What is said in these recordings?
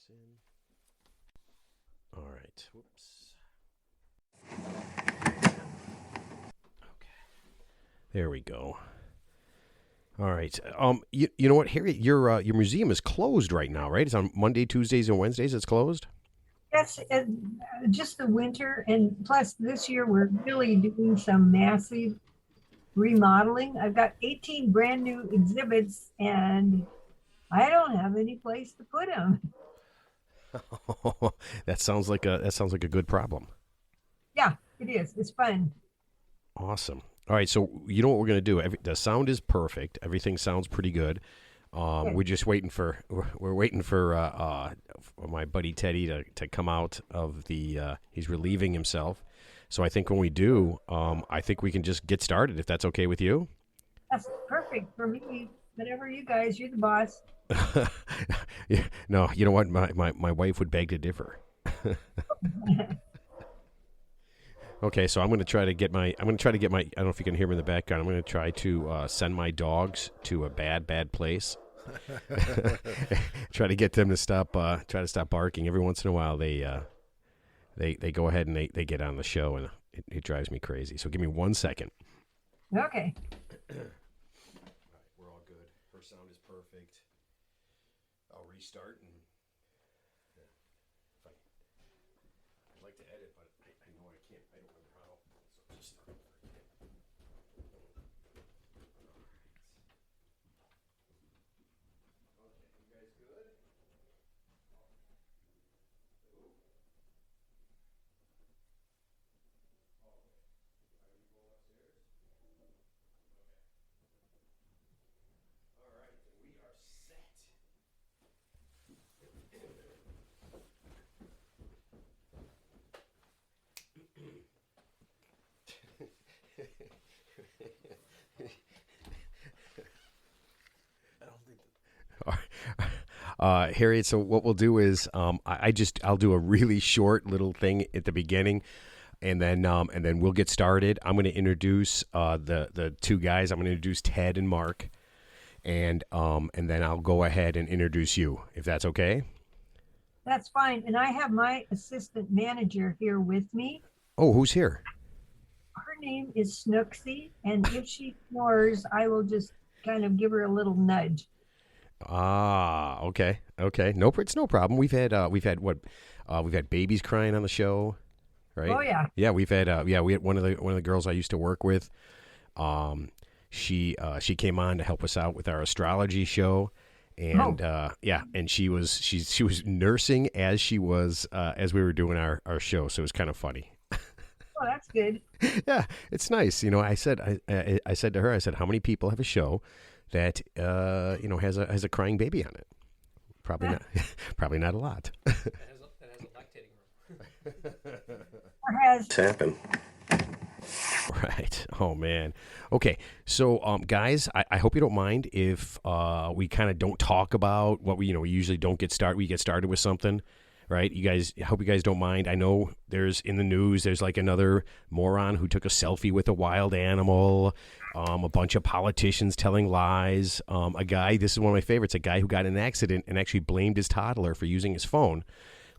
this in. All right. Whoops. Okay. There we go. All right. You know what, Harriet? Your museum is closed right now, right? It's on Monday, Tuesdays, and Wednesdays. It's closed. Yes, just the winter, and plus this year we're really doing some massive remodeling. I've got 18 brand new exhibits, and I don't have any place to put them. That sounds like a good problem. Yeah, it is. It's fun. Awesome. All right. So you know what we're gonna do? The sound is perfect. Everything sounds pretty good. Good. We're just waiting for we're waiting for my buddy Teddy to come out of the. He's relieving himself. So I think when we do, I think we can just get started if that's okay with you. That's perfect for me. Whatever you guys, you're the boss. Yeah, no, you know what? My wife would beg to differ. Okay, so I'm going to try to get my. I'm going to try to get my. I don't know if you can hear me in the background. I'm going to try to send my dogs to a bad place. Try to get them to stop. Try to stop barking. Every once in a while, they go ahead and they get on the show, and it drives me crazy. So give me 1 second. Okay. We're all good. Her sound is perfect. I'll restart and. I'd like to edit, but I know I can't. I don't remember how. So just start over again. Okay, you guys good? All right, then we are set. All right. Harriet, so what we'll do is I'll do a really short little thing at the beginning, and then we'll get started. I'm going to introduce the two guys. I'm going to introduce Ted and Mark, and then I'll go ahead and introduce you if that's okay. That's fine. And I have my assistant manager here with me. Oh, who's here? Her name is Snooksy, and if she snores, I will just kind of give her a little nudge. Ah, okay, okay. Nope, it's no problem. We've had babies crying on the show, right? Oh yeah. Yeah, we had one of the girls I used to work with. She came on to help us out with our astrology show, and Oh, yeah, and she was nursing as we were doing our show, so it was kind of funny. oh, that's good. Yeah, it's nice. I said to her, I said, how many people have a show that has a crying baby on it? Probably not. Probably not a lot. That has a lactating room. Or has It's happened. Right. Oh man. Okay. So, guys, I hope you don't mind if we kind of don't talk about what we usually don't get started. We get started with something, right? I hope you guys don't mind. I know there's in the news. There's like another moron who took a selfie with a wild animal. A bunch of politicians telling lies. A guy. This is one of my favorites. A guy who got in an accident and actually blamed his toddler for using his phone.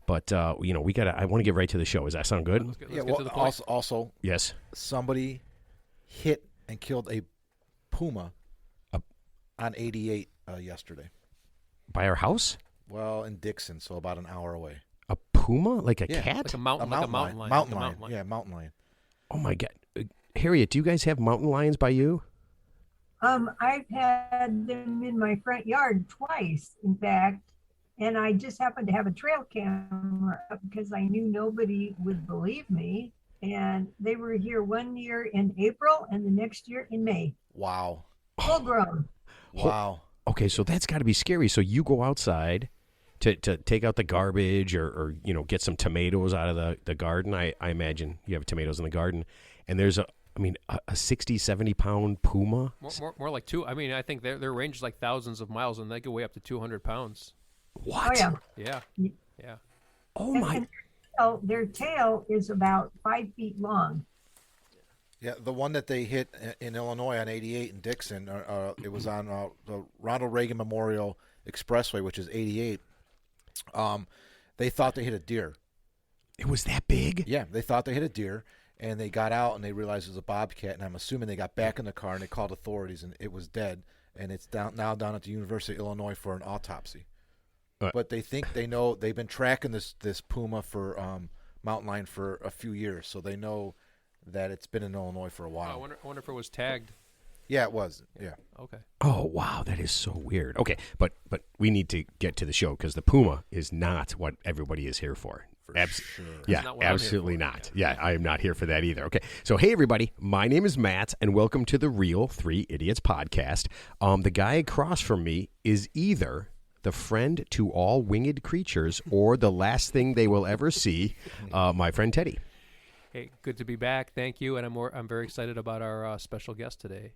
But we gotta. I want to get right to the show. Does that sound good? Let's get to the point. Also, Yes. somebody hit and killed a puma A- on 88 yesterday. By our house? Well, in Dixon, so about an hour away. A puma? Like a Yeah. cat? Like a mountain lion. Mountain Like a lion. mountain lion. Yeah, mountain lion. Oh my god. Harriet, do you guys have mountain lions by you? I've had them in my front yard twice, in fact, and I just happened to have a trail camera up because I knew nobody would believe me. And they were here one year in April and the next year in May, Wow. full grown. Wow. Okay, so that's got to be scary. So you go outside to take out the garbage or get some tomatoes out of the garden. I imagine you have tomatoes in the garden. And there's a 60, 70 pound puma. More like two. I mean, I think their range is like thousands of miles, and they go way up to 200 pounds. What? Oh yeah. Yeah. Y- Yeah. Oh And, my. and their tail is about 5 feet long. Yeah, the one that they hit in Illinois on 88 in Dixon, it was on the Ronald Reagan Memorial Expressway, which is 88. They thought they hit a deer. It was that big? Yeah, they thought they hit a deer, and they got out and they realized it was a bobcat. And I'm assuming they got back in the car and they called authorities, and it was dead. And it's now down at the University of Illinois for an autopsy. But they think they know they've been tracking this puma for mountain lion for a few years, so they know that it's been in Illinois for a while. I wonder if it was tagged. Yeah, it was. Yeah. Okay. Oh, wow, that is so weird. Okay, but we need to get to the show because the puma is not what everybody is here for. Sure. Yeah, not what I'm here absolutely for, not. Yeah, I am not here for that either. Okay, so hey, everybody, my name is Matt, and welcome to the Real Three Idiots podcast. The guy across from me is either the friend to all winged creatures or the last thing they will ever see, my friend Teddy. Hey, good to be back. Thank you, and I'm very excited about our special guest today.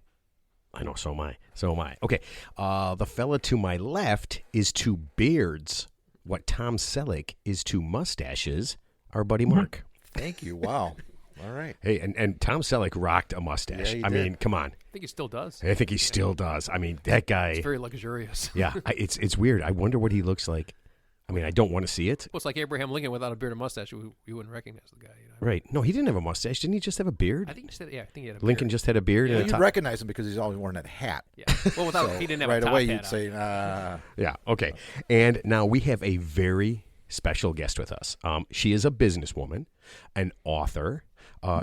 I know, so am I. So am I. Okay, the fella to my left is to beards what Tom Selleck is to mustaches, our buddy Mark. Thank you. Wow. All right. Hey, and Tom Selleck rocked a mustache. Yeah, he I did. mean, come on. I think he still does. I think he still does. I mean, that guy. It's very luxurious. Yeah, it's weird. I wonder what he looks like. I mean, I don't want to see it. Well, it's like Abraham Lincoln without a beard and mustache. You wouldn't recognize the guy. You know? Right. No, he didn't have a mustache. Didn't he just have a beard? I think he had a Lincoln beard. just had a beard Yeah, and a you'd top. recognize him because he's always wearing that hat. Yeah. Well, he didn't have right a top away hat you'd on. say, Yeah, okay. And now we have a very special guest with us. She is a businesswoman, an author.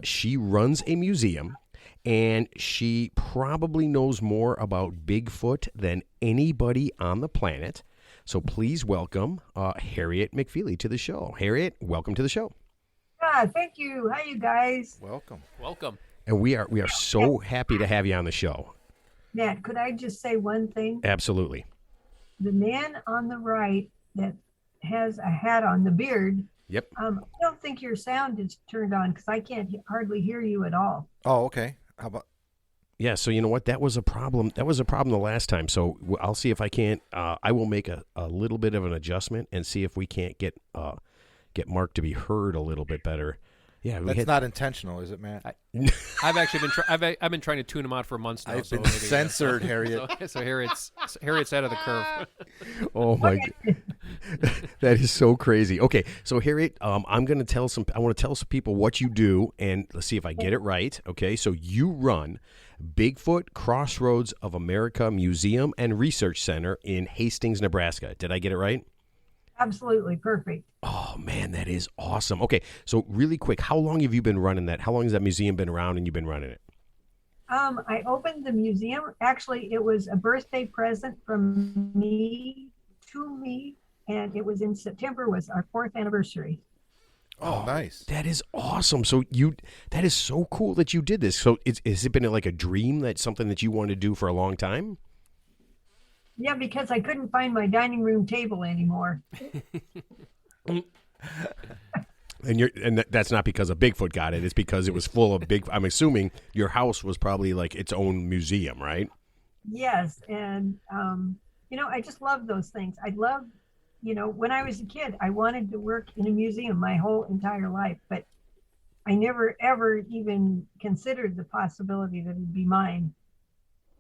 She runs a museum, and she probably knows more about Bigfoot than anybody on the planet. So please welcome Harriet McFeely to the show. Harriet, welcome to the show. Thank you. Hi, you guys. welcome. Welcome. And we are so happy to have you on the show. Matt, could I just say one thing? Absolutely. The man on the right that has a hat on, the beard, Yep. I don't think your sound is turned on because I can't hardly hear you at all. Oh, okay. How about? Yeah, so you know what? That was a problem. That was a problem the last time. So I'll see if I can't. I will make a little bit of an adjustment and see if we can't get Mark to be heard a little bit better. Yeah, That's not intentional, is it, Matt? I've actually been I've been trying to tune him out for months now. I've so been maybe, censored, Harriet. So Harriet's ahead of the curve. Oh my! That is so crazy. Okay, so Harriet, I'm going to tell some. I want to tell some people what you do, and let's see if I get it right. Okay, so you run Bigfoot Crossroads of America Museum and Research Center in Hastings, Nebraska. Did I get it right? Absolutely perfect. Oh man, that is awesome. Okay, so really quick, how long have you been running that? How long has that museum been around and you've been running it? I opened the museum. Actually, it was a birthday present from me to me, and it was in September. Was our 4th anniversary. Oh, nice. That is awesome. So that is so cool that you did this. So has it been like a dream, that's something that you wanted to do for a long time? Yeah, because I couldn't find my dining room table anymore. And that's not because a Bigfoot got it. It's because it was full of big. I'm assuming your house was probably like its own museum, right? Yes, and I just love those things. I love, when I was a kid, I wanted to work in a museum my whole entire life, but I never ever even considered the possibility that it'd be mine.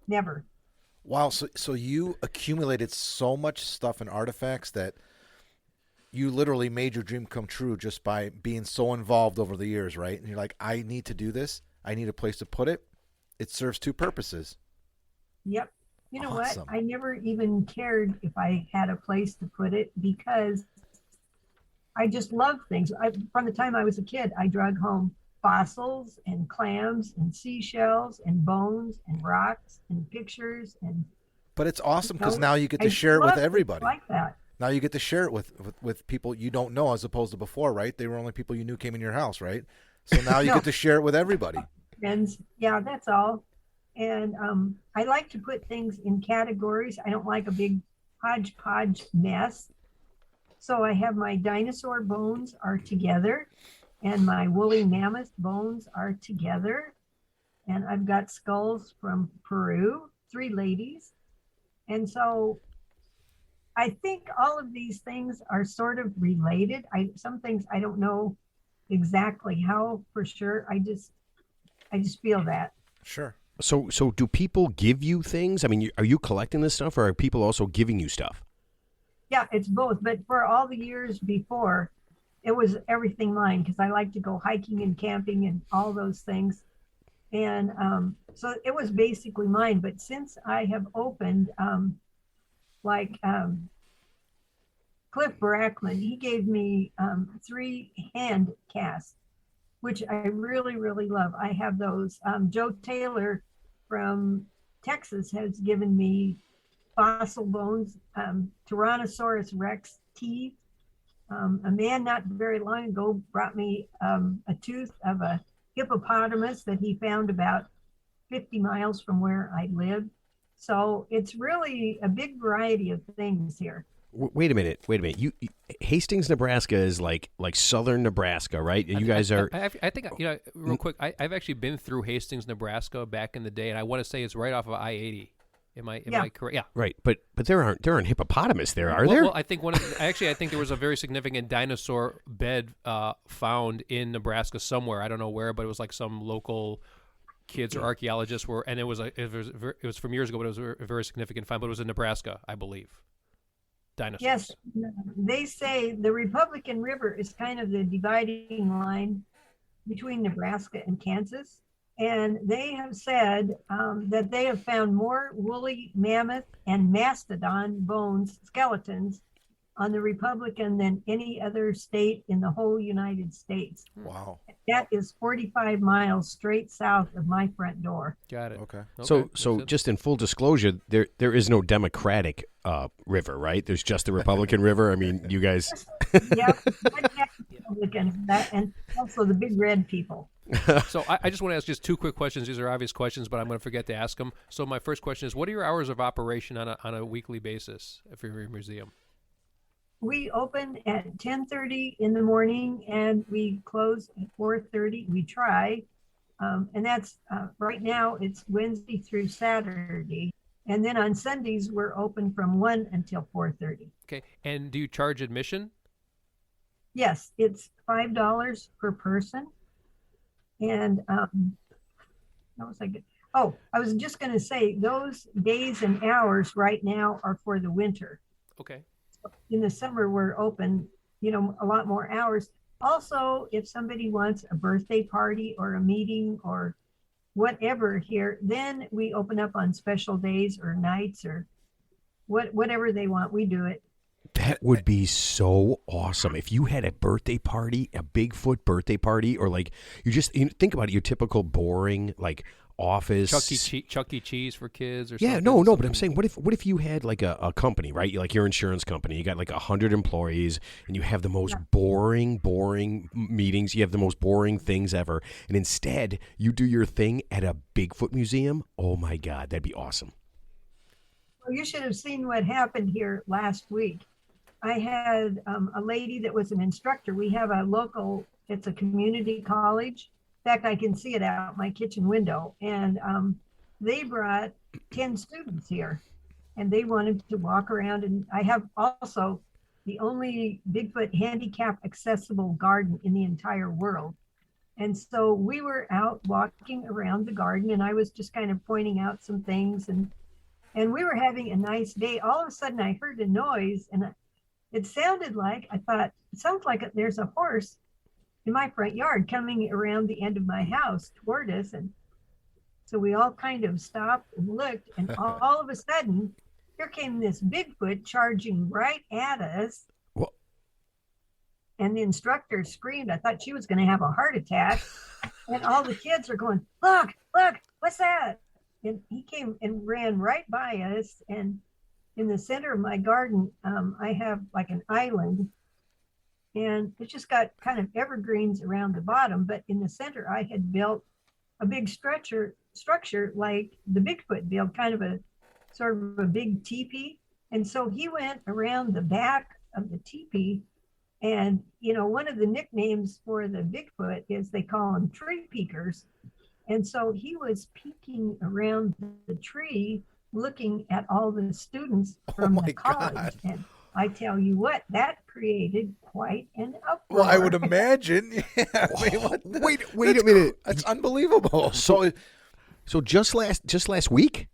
Never. Wow. So you accumulated so much stuff and artifacts that you literally made your dream come true just by being so involved over the years, right? And you're like, I need to do this. I need a place to put it. It serves two purposes. Yep. You know Awesome. what? I never even cared if I had a place to put it because I just love things. From the time I was a kid, I drug home fossils and clams and seashells and bones and rocks and pictures. But it's awesome because know, now you get to I share it love with things everybody. like that. Now you get to share it with people you don't know as opposed to before, right? They were only people you knew came in your house, right? So now you No. get to share it with everybody. Friends. Yeah, that's all. And I like to put things in categories. I don't like a big hodgepodge mess. So I have my dinosaur bones are together and my woolly mammoth bones are together. And I've got skulls from Peru, 3 ladies. And so I think all of these things are sort of related. Some things I don't know exactly how for sure. I just feel that. Sure. So do people give you things? I mean, are you collecting this stuff, or are people also giving you stuff? Yeah, it's both. But for all the years before, it was everything mine because I like to go hiking and camping and all those things. And so it was basically mine. But since I have opened, like Cliff Brackman, he gave me 3 hand casts, which I really, really love. I have those. Joe Taylor from Texas has given me fossil bones, Tyrannosaurus Rex teeth. A man not very long ago brought me a tooth of a hippopotamus that he found about 50 miles from where I lived. So it's really a big variety of things here. Wait a minute. You Hastings, Nebraska is like southern Nebraska, right? You guys are. I think real quick. I've actually been through Hastings, Nebraska back in the day, and I want to say it's right off of I-80. Am I correct? Yeah. Right, but there aren't hippopotamus there, are there? Well, I think I think there was a very significant dinosaur bed found in Nebraska somewhere. I don't know where, but it was like some local kids or archaeologists were, and it was from years ago, but it was a very significant find. But it was in Nebraska, I believe. Dinosaurs. Yes, they say the Republican River is kind of the dividing line between Nebraska and Kansas. And they have said that they have found more woolly mammoth and mastodon bones, skeletons, on the Republican than any other state in the whole United States. Wow. That is 45 miles straight south of my front door. Got it. Okay. So just in full disclosure, there is no Democratic river, right? There's just the Republican River. I mean, you guys. Yep. Republican, and also the big red people. So I just want to ask just 2 quick questions. These are obvious questions, but I'm going to forget to ask them. So my first question is, what are your hours of operation on a weekly basis for your museum? We open at 10:30 in the morning and we close at 4:30. We try, and that's right now. It's Wednesday through Saturday, and then on Sundays we're open from 1 until 4:30. Okay, and do you charge admission? Yes, it's $5 per person. And what was I good? Oh, I was just going to say those days and hours right now are for the winter. Okay. In the summer, we're open, a lot more hours. Also, if somebody wants a birthday party or a meeting or whatever here, then we open up on special days or nights or whatever they want. We do it. That would be so awesome if you had a birthday party, a Bigfoot birthday party, or like think about it, your typical boring like office Chuck E. Cheese for kids or yeah, something. No, but I'm saying what if you had like a company, right? Like your insurance company, you got like 100 employees and you have the most boring meetings, you have the most boring things ever, and instead you do your thing at a Bigfoot museum. Oh my God, that'd be awesome. Well, you should have seen what happened here last week. I had a lady that was an instructor. We have it's a community college. In fact, I can see it out my kitchen window. And they brought 10 students here and they wanted to walk around. And I have also the only Bigfoot handicap accessible garden in the entire world. And so we were out walking around the garden and I was just kind of pointing out some things and we were having a nice day. All of a sudden I heard a noise and it sounded like, it sounds like there's a horse in my front yard coming around the end of my house toward us. And so we all kind of stopped and looked, and all of a sudden, here came this Bigfoot charging right at us. What? And the instructor screamed. I thought she was going to have a heart attack. And all the kids are going, look, what's that? And he came and ran right by us. And in the center of my garden, I have like an island, and it's just got kind of evergreens around the bottom. But in the center, I had built a big structure like the Bigfoot built, kind of a sort of a big teepee. And so he went around the back of the teepee. And, one of the nicknames for the Bigfoot is they call them tree peekers. And so he was peeking around the tree, looking at all the students from the college. God. And I tell you what, that created quite an uproar. Well, I would imagine. Yeah, I mean, Wait a minute. That's unbelievable. So just last week?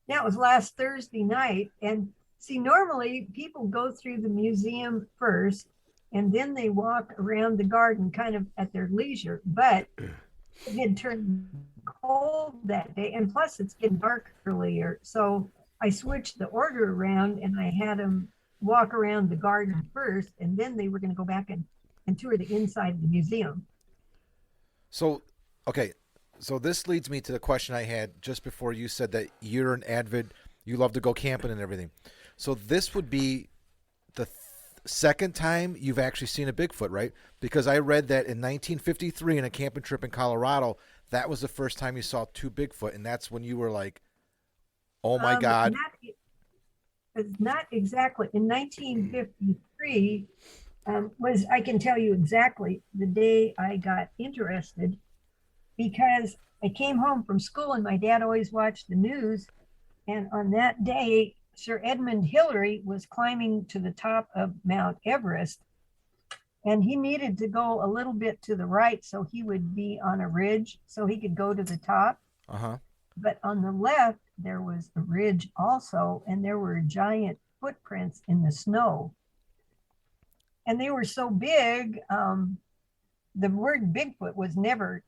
Yeah, it was last Thursday night. And See, normally people go through the museum first and then they walk around the garden kind of at their leisure. But it had turned cold that day, and plus it's getting dark earlier. So I switched the order around and I had them walk around the garden first, and then they were going to go back and tour the inside of the museum. So, okay. So this leads me to the question I had just before you said that you're an avid, you love to go camping and everything. So this would be the second time you've actually seen a Bigfoot, right? Because I read that in 1953 in a camping trip in Colorado, that was the first time you saw two Bigfoot, and that's when you were like, oh my God. Not exactly. In 1953 I can tell you exactly the day I got interested, because I came home from school and my dad always watched the news. And on that day, Sir Edmund Hillary was climbing to the top of Mount Everest, and he needed to go a little bit to the right so he would be on a ridge so he could go to the top. Uh-huh. But on the left, there was a ridge also, and there were giant footprints in the snow. And they were so big, the word Bigfoot was never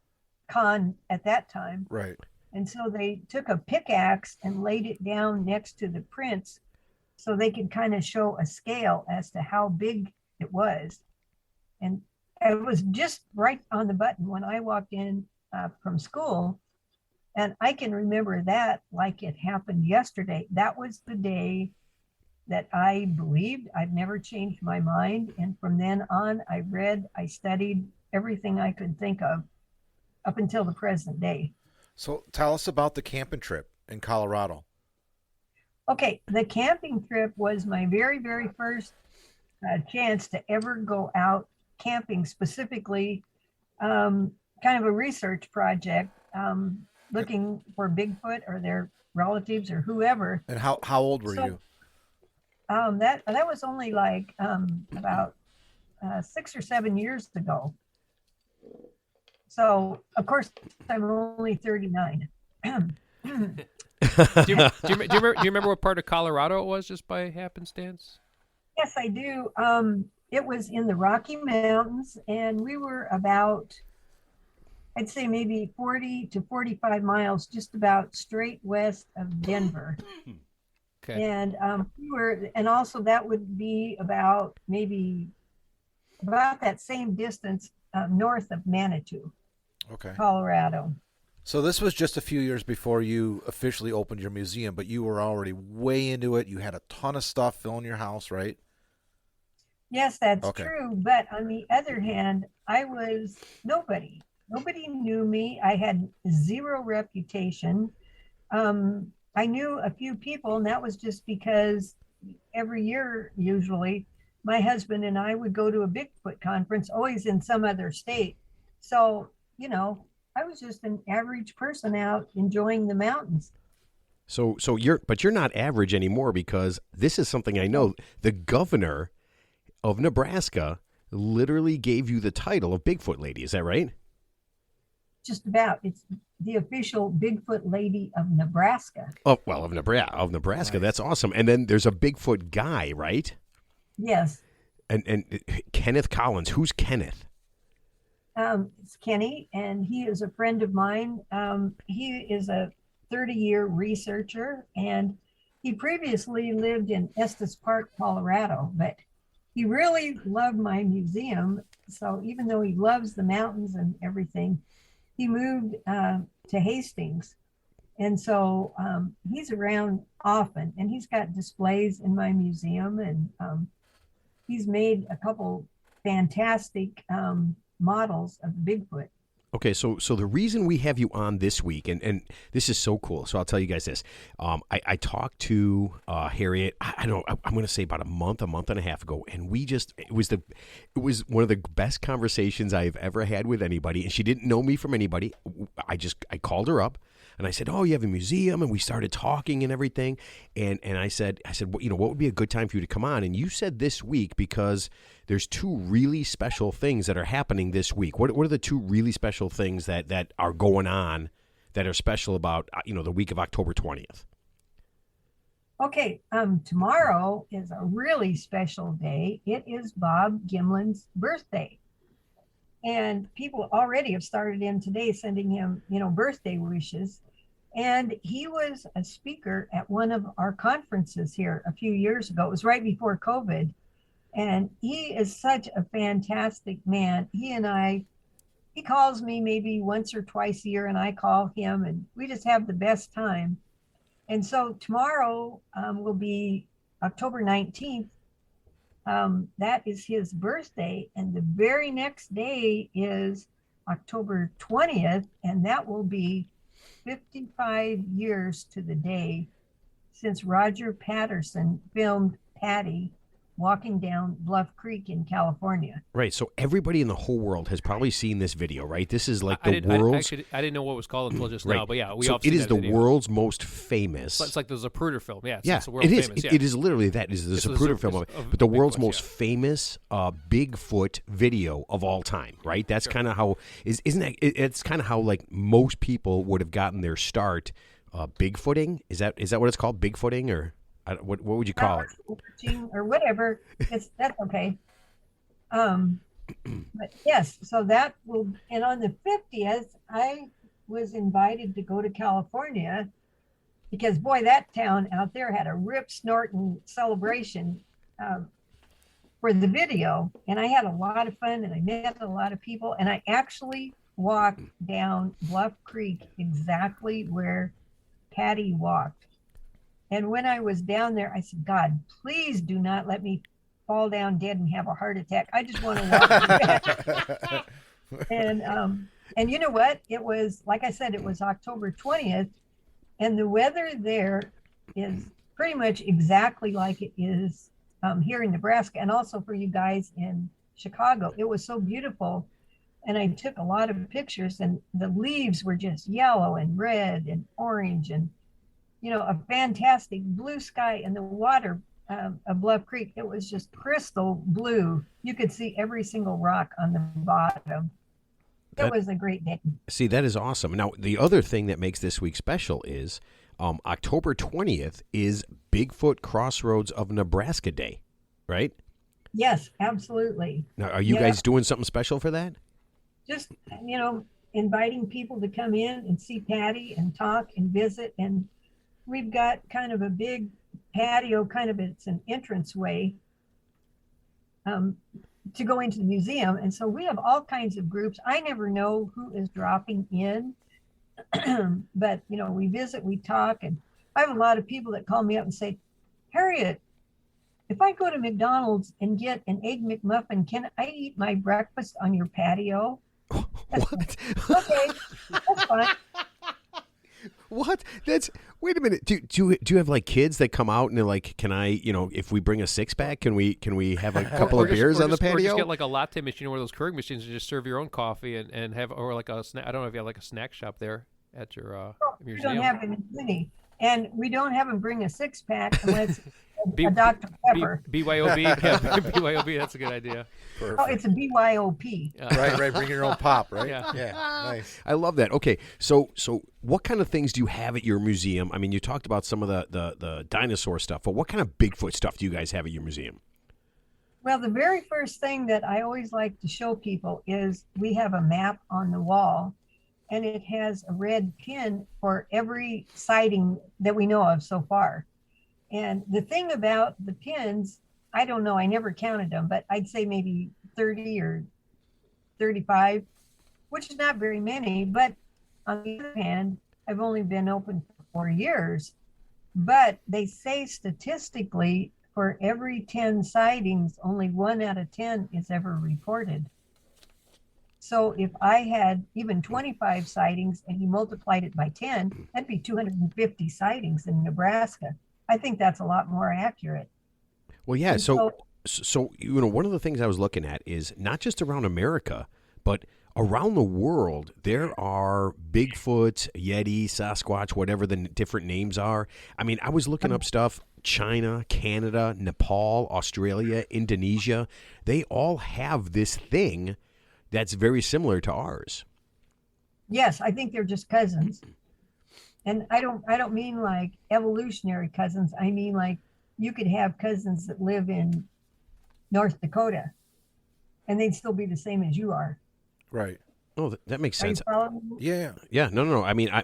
conned at that time. Right. And so they took a pickaxe and laid it down next to the prints so they could kind of show a scale as to how big it was. And it was just right on the button when I walked in from school. And I can remember that like it happened yesterday. That was the day that I believed. I've never changed my mind. And from then on, I read, I studied everything I could think of up until the present day. So tell us about the camping trip in Colorado. Okay, the camping trip was my very, very first chance to ever go out camping, specifically kind of a research project, looking for Bigfoot or their relatives or whoever. And how old were you? That was only like about 6 or 7 years ago. So, of course, I'm only 39. Do you remember what part of Colorado it was, just by happenstance? Yes, I do. It was in the Rocky Mountains, and we were about, I'd say maybe 40 to 45 miles, just about straight west of Denver. Okay. And and also that would be about maybe about that same distance north of Manitou, Okay. Colorado. So this was just a few years before you officially opened your museum, but you were already way into it. You had a ton of stuff filling your house, right? Yes, that's Okay. true. But on the other hand, I was nobody. Nobody knew me. I had zero reputation. I knew a few people, and that was just because every year, usually, my husband and I would go to a Bigfoot conference, always in some other state. So, I was just an average person out enjoying the mountains. So you're not average anymore, because this is something I know. The governor of Nebraska literally gave you the title of Bigfoot Lady. Is that right? Just about. It's the official Bigfoot Lady of Nebraska. Oh, well, of Nebraska. Nice. That's awesome. And then there's a Bigfoot guy, right? Yes. And Kenneth Collins. Who's Kenneth? It's Kenny, and he is a friend of mine. He is a 30-year researcher, and he previously lived in Estes Park, Colorado, but he really loved my museum. So even though he loves the mountains and everything, he moved to Hastings. And so he's around often, and he's got displays in my museum, and he's made a couple fantastic models of Bigfoot. Okay, so the reason we have you on this week, and this is so cool, so I'll tell you guys this. I talked to Harriet, I'm going to say about a month and a half ago, and it was one of the best conversations I've ever had with anybody, and she didn't know me from anybody. I called her up, and I said, oh, you have a museum, and we started talking and everything, and I said, well, what would be a good time for you to come on? And you said this week, because there's two really special things that are happening this week. What are the two really special things that are going on that are special about the week of October 20th? Okay, tomorrow is a really special day. It is Bob Gimlin's birthday. And people already have started in today sending him, birthday wishes. And he was a speaker at one of our conferences here a few years ago. It was right before COVID. And he is such a fantastic man. He calls me maybe once or twice a year, and I call him, and we just have the best time. And so tomorrow will be October 19th. That is his birthday. And the very next day is October 20th. And that will be 55 years to the day since Roger Patterson filmed Patty walking down Bluff Creek in California. Right. So everybody in the whole world has probably seen this video, right? This is like the world's... I didn't know what it was called until just right. now, but yeah, so it is the world's most famous... It's like the Zapruder film. Yeah, it's world it is. famous. It is literally that. It is the Zapruder film. But the world's most famous Bigfoot video of all time, right? That's kind of how... Isn't that... It's kind of how like most people would have gotten their start Bigfooting. Is that what it's called? Bigfooting or... What would you call it? Or whatever. That's okay. But yes, so that will, and on the 50th, I was invited to go to California because boy, that town out there had a rip snorting celebration for the video. And I had a lot of fun and I met a lot of people and I actually walked down Bluff Creek exactly where Patty walked. And when I was down there, I said, God, please do not let me fall down dead and have a heart attack. I just want to walk back. And you know what? It was, like I said, it was October 20th. And the weather there is pretty much exactly like it is here in Nebraska. And also for you guys in Chicago. It was so beautiful. And I took a lot of pictures and the leaves were just yellow and red and orange and a fantastic blue sky and the water of Bluff Creek. It was just crystal blue. You could see every single rock on the bottom. It was a great day. See, that is awesome. Now, the other thing that makes this week special is October 20th is Bigfoot Crossroads of Nebraska Day, right? Yes, absolutely. Now, are you guys doing something special for that? Just, inviting people to come in and see Patty and talk and visit. And we've got kind of a big patio, it's an entranceway to go into the museum. And so we have all kinds of groups. I never know who is dropping in, but, we visit, we talk. And I have a lot of people that call me up and say, Harriet, if I go to McDonald's and get an Egg McMuffin, can I eat my breakfast on your patio? What? Okay, that's fine. What? Wait a minute. Do you have like kids that come out and they're like, can I, if we bring a 6-pack, can we have a couple of beers on the patio? Or just get like a latte machine, one of those Keurig machines, and just serve your own coffee and have, or like a snack. I don't know if you have like a snack shop there at your museum. We don't have any, and we don't have them bring a 6-pack unless a Dr. Pepper. BYOB, yeah, BYOB. That's a good idea. Perfect. Oh, it's a BYOP. Right. Bring your own pop, right? Yeah. Nice. I love that. Okay, so what kind of things do you have at your museum? I mean, you talked about some of the dinosaur stuff, but what kind of Bigfoot stuff do you guys have at your museum? Well, the very first thing that I always like to show people is we have a map on the wall, and it has a red pin for every sighting that we know of so far. And the thing about the pins, I don't know, I never counted them, but I'd say maybe 30 or 35, which is not very many. But on the other hand, I've only been open for 4 years. But they say statistically, for every 10 sightings, only 1 out of 10 is ever reported. So if I had even 25 sightings and you multiplied it by 10, that'd be 250 sightings in Nebraska. I think that's a lot more accurate. Well, yeah. So one of the things I was looking at is not just around America, but around the world, there are Bigfoot, Yeti, Sasquatch, whatever the different names are. I mean, I was looking up stuff. China, Canada, Nepal, Australia, Indonesia. They all have this thing that's very similar to ours. Yes, I think they're just cousins. And I don't mean like evolutionary cousins. I mean like you could have cousins that live in North Dakota and they'd still be the same as you are. Right. Oh, that makes Are you sense. following me? Yeah. Yeah, no. I mean, I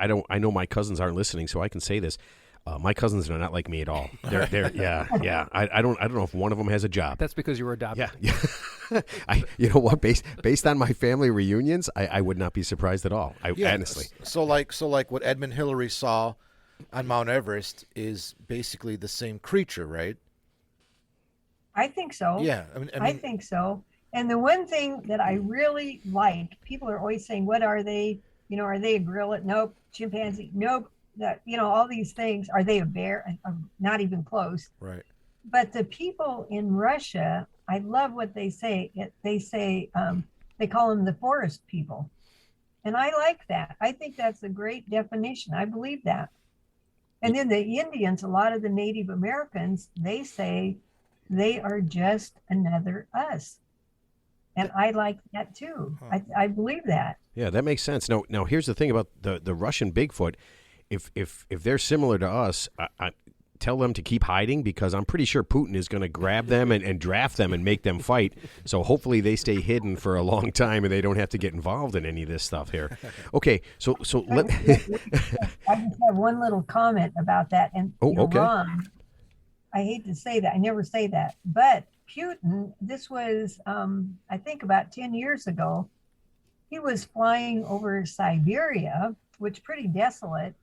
don't. I know my cousins aren't listening, so I can say this. My cousins are not like me at all. They're yeah. I don't know if one of them has a job. That's because you were adopted. Yeah. You know what? Based on my family reunions, I would not be surprised at all. Honestly. So like what Edmund Hillary saw on Mount Everest is basically the same creature, right? I think so. Yeah. I think so. And the one thing that I really like, people are always saying, what are they? You know, are they a gorilla? Nope. Chimpanzee? Nope. That, you know, all these things. Are they a bear? Not even close. Right. But the people in Russia, I love what they say. They say, they call them the forest people. And I like that. I think that's a great definition. I believe that. And then the Indians, a lot of the Native Americans, they say they are just another us. And I like that too. I believe that. Yeah, that makes sense. Now here's the thing about the Russian Bigfoot. If they're similar to us, I tell them to keep hiding because I'm pretty sure Putin is going to grab them and draft them and make them fight. So hopefully they stay hidden for a long time and they don't have to get involved in any of this stuff here. Okay, so let. I just have one little comment about that. And you're okay. wrong. I hate to say that. I never say that. But Putin, this was, I think about 10 years ago, he was flying over Siberia, which is pretty desolate,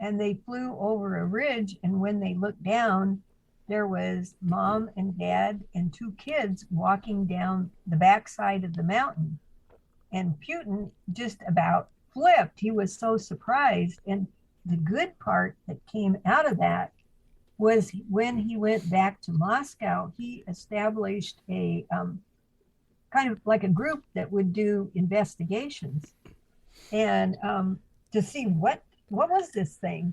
and they flew over a ridge, and when they looked down, there was mom and dad and two kids walking down the backside of the mountain. And Putin just about flipped. He was so surprised. And the good part that came out of that was when he went back to Moscow, he established a kind of like a group that would do investigations and to see what was this thing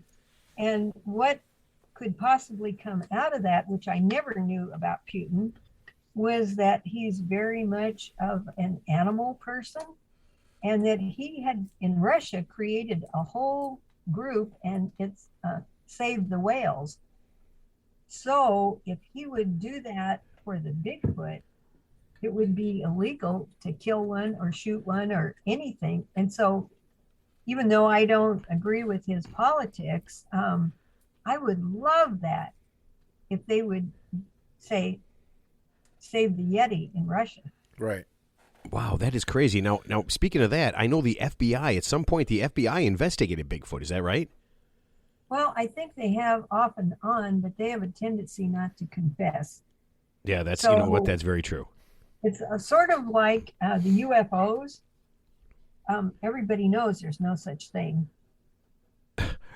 and what could possibly come out of that, which I never knew about Putin, was that he's very much of an animal person and that he had in Russia created a whole group and it's Save the Whales. So if he would do that for the Bigfoot, it would be illegal to kill one or shoot one or anything. And so even though I don't agree with his politics, I would love that if they would say, save the Yeti in Russia. Right. Wow, that is crazy. Now, speaking of that, I know the FBI, at some point, the FBI investigated Bigfoot. Is that right? Well, I think they have off and on, but they have a tendency not to confess. Yeah, that's, So- you know what, that's very true. It's a sort of like the UFOs. Everybody knows there's no such thing.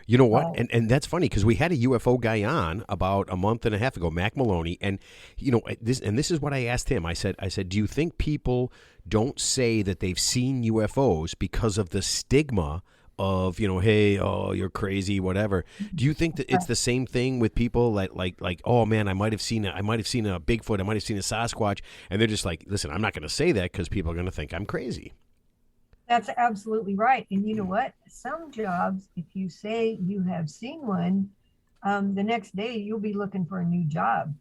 You know what? Oh. And that's funny because we had a UFO guy on about a month and a half ago, Mac Maloney, and you know this is what I asked him. I said, do you think people don't say that they've seen UFOs because of the stigma of, you know, hey, oh, you're crazy, whatever? Do you think that it's the same thing with people like oh man, I might have seen a Bigfoot, I might have seen a Sasquatch, and they're just like, listen, I'm not going to say that because people are going to think I'm crazy. That's absolutely right. And you know what? Some jobs, if you say you have seen one, the next day you'll be looking for a new job.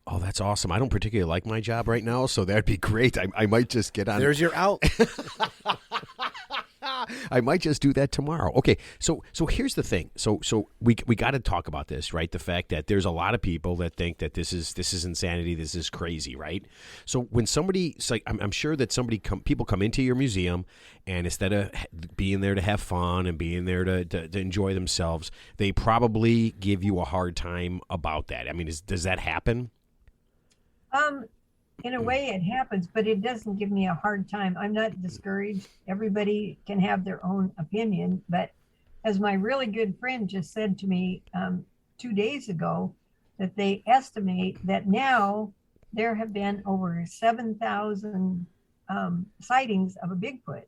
Oh, that's awesome. I don't particularly like my job right now, so that'd be great. I might just get on. There's your out. I might just do that tomorrow. Okay, so here's the thing. So we got to talk about this, right? The fact that there's a lot of people that think that this is insanity, this is crazy, right? So when somebody, it's like I'm sure that people come into your museum, and instead of being there to have fun and being there to enjoy themselves, they probably give you a hard time about that. I mean, does that happen? In a way it happens, but it doesn't give me a hard time. I'm not discouraged. Everybody can have their own opinion. But as my really good friend just said to me 2 days ago, that they estimate that now there have been over 7,000 sightings of a Bigfoot.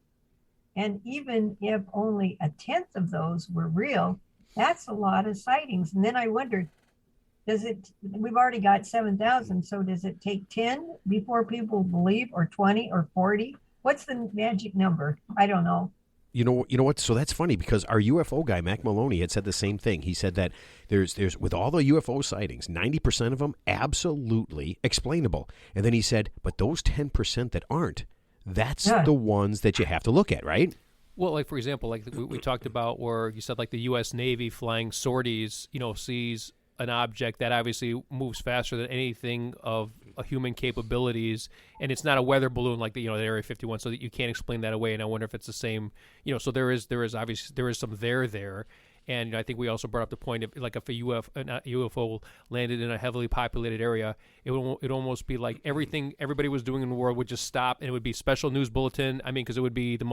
And even if only a tenth of those were real, that's a lot of sightings. And then I wondered, we've already got 7,000, so does it take 10 before people believe, or 20 or 40? What's the magic number? I don't know. You know what? So that's funny because our UFO guy, Mac Maloney, had said the same thing. He said that there's with all the UFO sightings, 90% of them absolutely explainable. And then he said, but those 10% that aren't, that's the ones that you have to look at, right? Well, like for example, like we talked about where you said like the U.S. Navy flying sorties, sees an object that obviously moves faster than anything of a human capabilities, and it's not a weather balloon like the Area 51, so that you can't explain that away. And I wonder if it's the same, so there is obviously there is some there, and I think we also brought up the point of like if a UFO landed in a heavily populated area, it'd almost be like everybody was doing in the world would just stop, and it would be special news bulletin. I mean, because it would be the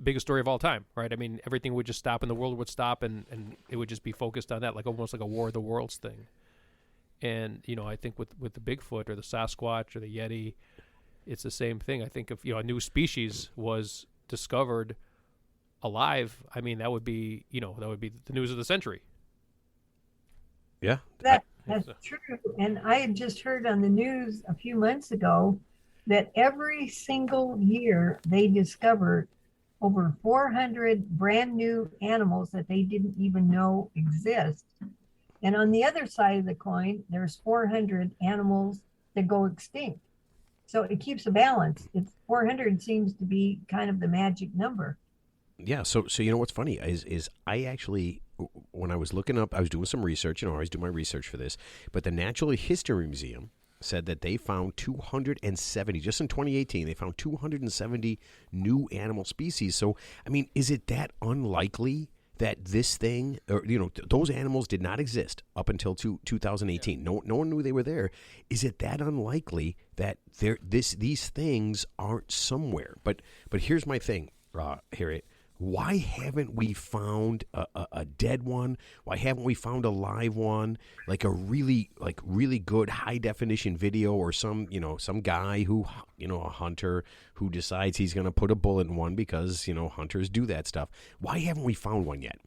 biggest story of all time, right? I mean, everything would just stop and the world would stop and it would just be focused on that, like almost like a War of the Worlds thing. And, I think with the Bigfoot or the Sasquatch or the Yeti, it's the same thing. I think if, a new species was discovered alive, I mean, that would be the news of the century. Yeah. That's true. And I had just heard on the news a few months ago that every single year they discover over 400 brand new animals that they didn't even know exist. And on the other side of the coin, there's 400 animals that go extinct. So it keeps a balance. 400 seems to be kind of the magic number. Yeah. So what's funny is I actually, when I was looking up, I was doing some research. I always do my research for this. But the Natural History Museum said that they found 270, just in 2018, they found 270 new animal species. So, I mean, is it that unlikely that this thing, or those animals did not exist up until 2018? Yeah. No one knew they were there. Is it that unlikely that these things aren't somewhere? But here's my thing, Harriet. Why haven't we found a dead one? Why haven't we found a live one? Like a really good high definition video, or some guy who, a hunter who decides he's going to put a bullet in one because, hunters do that stuff. Why haven't we found one yet?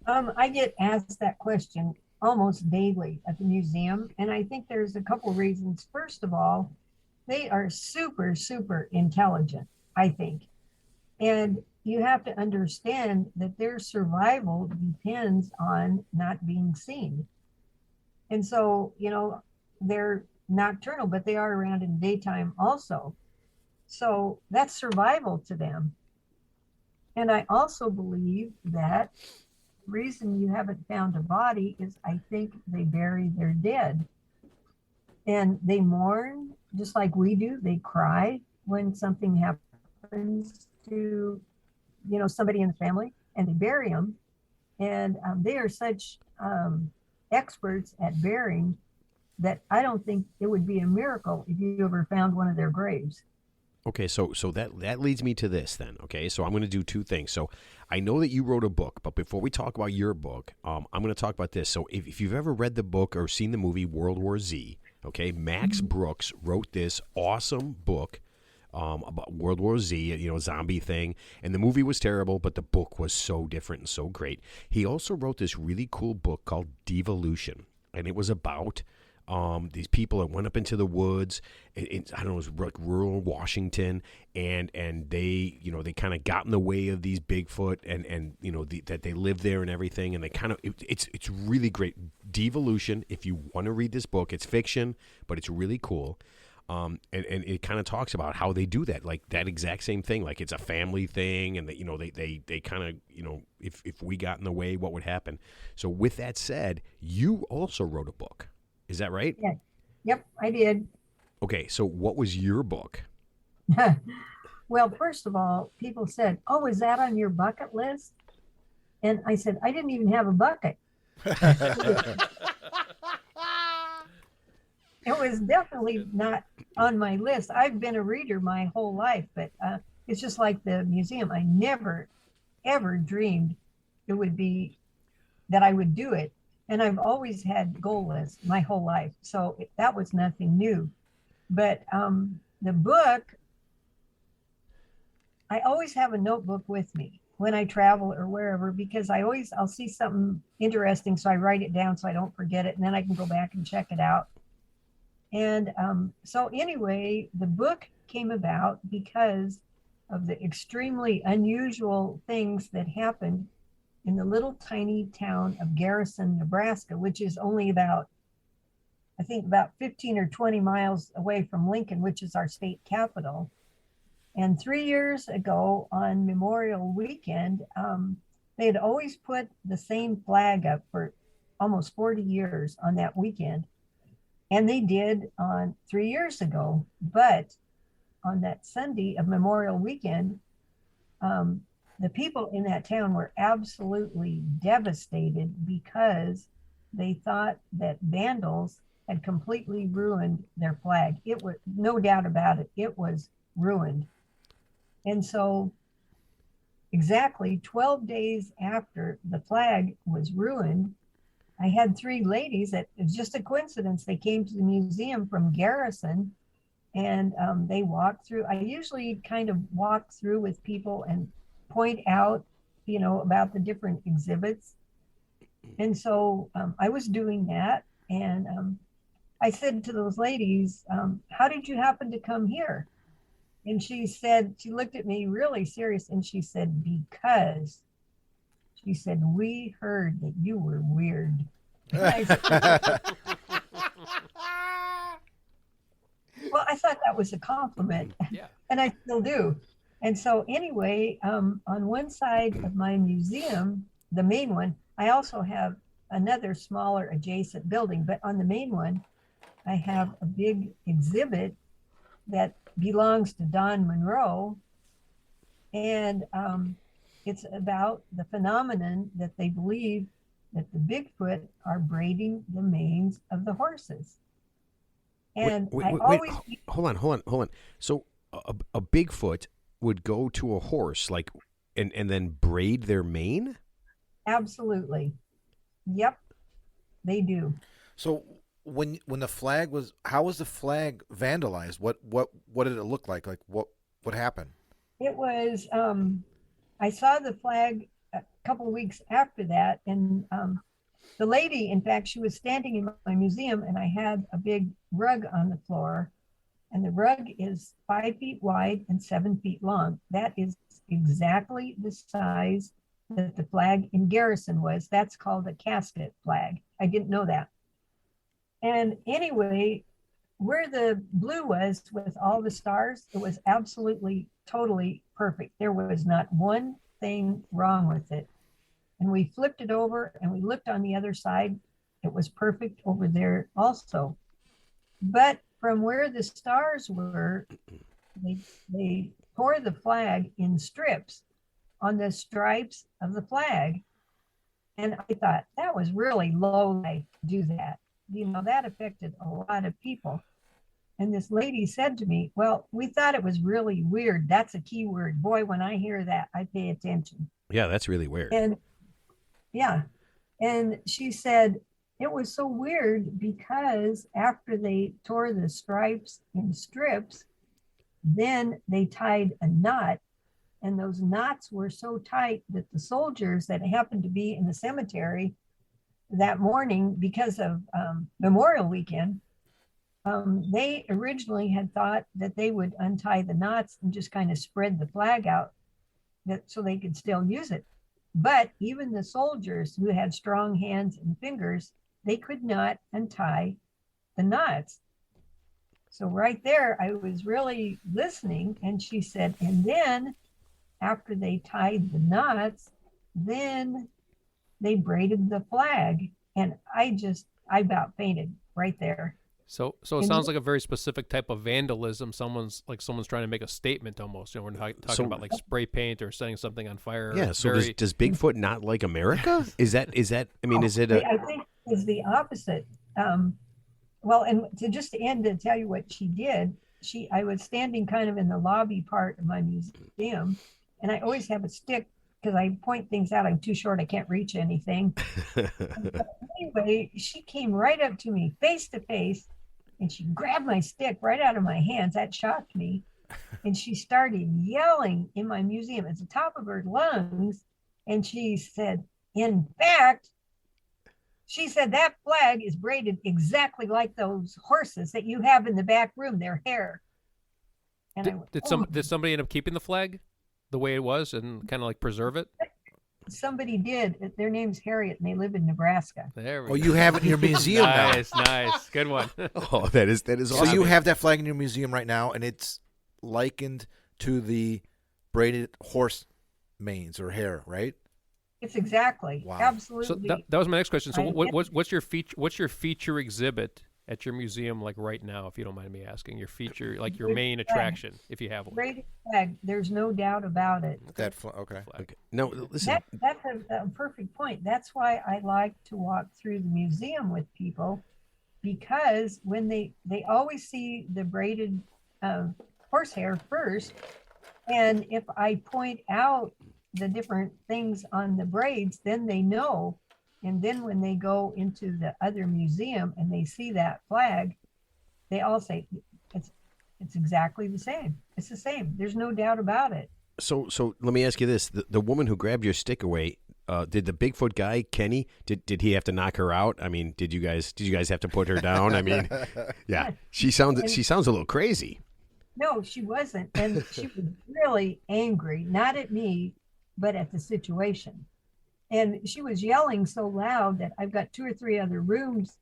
I get asked that question almost daily at the museum. And I think there's a couple reasons. First of all, they are super, super intelligent, I think. And you have to understand that their survival depends on not being seen. And so, they're nocturnal, but they are around in daytime also. So that's survival to them. And I also believe that the reason you haven't found a body is I think they bury their dead. And they mourn just like we do. They cry when something happens to somebody in the family, and they bury them. And they are such experts at burying that I don't think it would be a miracle if you ever found one of their graves. Okay, so that leads me to this then. Okay, so I'm going to do two things. So I know that you wrote a book, but before we talk about your book, I'm going to talk about this. So if you've ever read the book or seen the movie World War Z, okay, Max Brooks wrote this awesome book about World War Z, zombie thing. And the movie was terrible, but the book was so different and so great. He also wrote this really cool book called Devolution, and it was about these people that went up into the woods. I don't know, it was like rural Washington, and they they kind of got in the way of these Bigfoot, and that they lived there and everything, and they kind of it's really great. Devolution. If you want to read this book, it's fiction, but it's really cool. And it kind of talks about how they do that, like that exact same thing, like it's a family thing, and that they kind of if we got in the way, what would happen. So with that said, you also wrote a book. Is that right? Yeah. Yep, I did. Okay, so what was your book? Well, first of all, people said, "Oh, is that on your bucket list?" And I said, "I didn't even have a bucket." It was definitely not on my list. I've been a reader my whole life, but it's just like the museum. I never, ever dreamed it would be that I would do it. And I've always had goal lists my whole life. So that was nothing new. But the book, I always have a notebook with me when I travel or wherever, because I'll see something interesting. So I write it down so I don't forget it. And then I can go back and check it out. And so anyway, the book came about because of the extremely unusual things that happened in the little tiny town of Garrison, Nebraska, which is only about, I think, about 15 or 20 miles away from Lincoln, which is our state capital. And 3 years ago on Memorial Weekend, they had always put the same flag up for almost 40 years on that weekend. And they did on 3 years ago. But on that Sunday of Memorial Weekend, the people in that town were absolutely devastated because they thought that vandals had completely ruined their flag. It was no doubt about it. It was ruined. And so exactly 12 days after the flag was ruined, I had three ladies that it was just a coincidence. They came to the museum from Garrison and they walked through. I usually kind of walk through with people and point out, about the different exhibits. And so I was doing that. And I said to those ladies, how did you happen to come here? And she looked at me really serious and she said, because she said, we heard that you were weird. I said, well, I thought that was a compliment. Yeah. And I still do. And so anyway, on one side of my museum, the main one, I also have another smaller adjacent building, but on the main one, I have a big exhibit that belongs to Don Monroe. And it's about the phenomenon that they believe that the Bigfoot are braiding the manes of the horses. And wait, hold on. So a Bigfoot would go to a horse and then braid their mane? Absolutely. Yep, they do. So when the flag was, how was the flag vandalized? What did it look like? Like what happened? It was, I saw the flag a couple of weeks after that, and the lady, in fact, she was standing in my museum, and I had a big rug on the floor, and the rug is 5 feet wide and 7 feet long. That is exactly the size that the flag in Garrison was. That's called a casket flag. I didn't know that. And anyway, where the blue was with all the stars, it was absolutely, totally perfect. There was not one thing wrong with it. And we flipped it over and we looked on the other side. It was perfect over there also. But from where the stars were, they tore the flag in strips on the stripes of the flag. And I thought that was really low life to do that. That affected a lot of people. And this lady said to me, well, we thought it was really weird. That's a key word. Boy, when I hear that, I pay attention. Yeah, that's really weird. And yeah. And she said, it was so weird because after they tore the stripes in strips, then they tied a knot. And those knots were so tight that the soldiers that happened to be in the cemetery that morning, because of Memorial Weekend, they originally had thought that they would untie the knots and just kind of spread the flag out so they could still use it. But even the soldiers who had strong hands and fingers, they could not untie the knots. So right there, I was really listening. And she said, and then after they tied the knots, then they braided the flag. And I about fainted right there. So it sounds like a very specific type of vandalism. Someone's trying to make a statement almost. We're not talking about like spray paint or setting something on fire. Yeah. So does Bigfoot not like America? Is that? I mean, is it? I think it's the opposite. Well, and to end to tell you what she did, I was standing kind of in the lobby part of my museum, and I always have a stick because I point things out. I'm too short. I can't reach anything. Anyway, she came right up to me face to face. And she grabbed my stick right out of my hands. That shocked me. And she started yelling in my museum at the top of her lungs. And she said, in fact, that flag is braided exactly like those horses that you have in the back room, their hair. And Did somebody end up keeping the flag the way it was and kind of like preserve it? somebody did. Their name's Harriet, and they live in Nebraska. There we Oh, go. you have it in your museum now. Nice, good one. Oh, that is So awesome. you have that flag in your museum right now, and it's likened to the braided horse manes or hair, right? It's exactly, Wow. absolutely. So that was my next question. So I- what's your feature? What's your feature exhibit at your museum like right now, if you don't mind me asking? Your feature, like your main attraction, if you have one. Braided flag, there's no doubt about it. Okay. Okay. No, listen. That's a perfect point. That's why I like to walk through the museum with people, because when they always see the braided horsehair first, and if I point out the different things on the braids, then they know. And then when they go into the other museum and they see that flag, they all say it's exactly the same. It's the same. There's no doubt about it. So let me ask you this: the woman who grabbed your stick away, did the Bigfoot guy Kenny? Did he have to knock her out? I mean, did you guys have to put her down? I mean, yeah, she sounds a little crazy. No, she wasn't. And she was really angry, not at me, but at the situation. And she was yelling so loud that I've got 2 or 3 other rooms,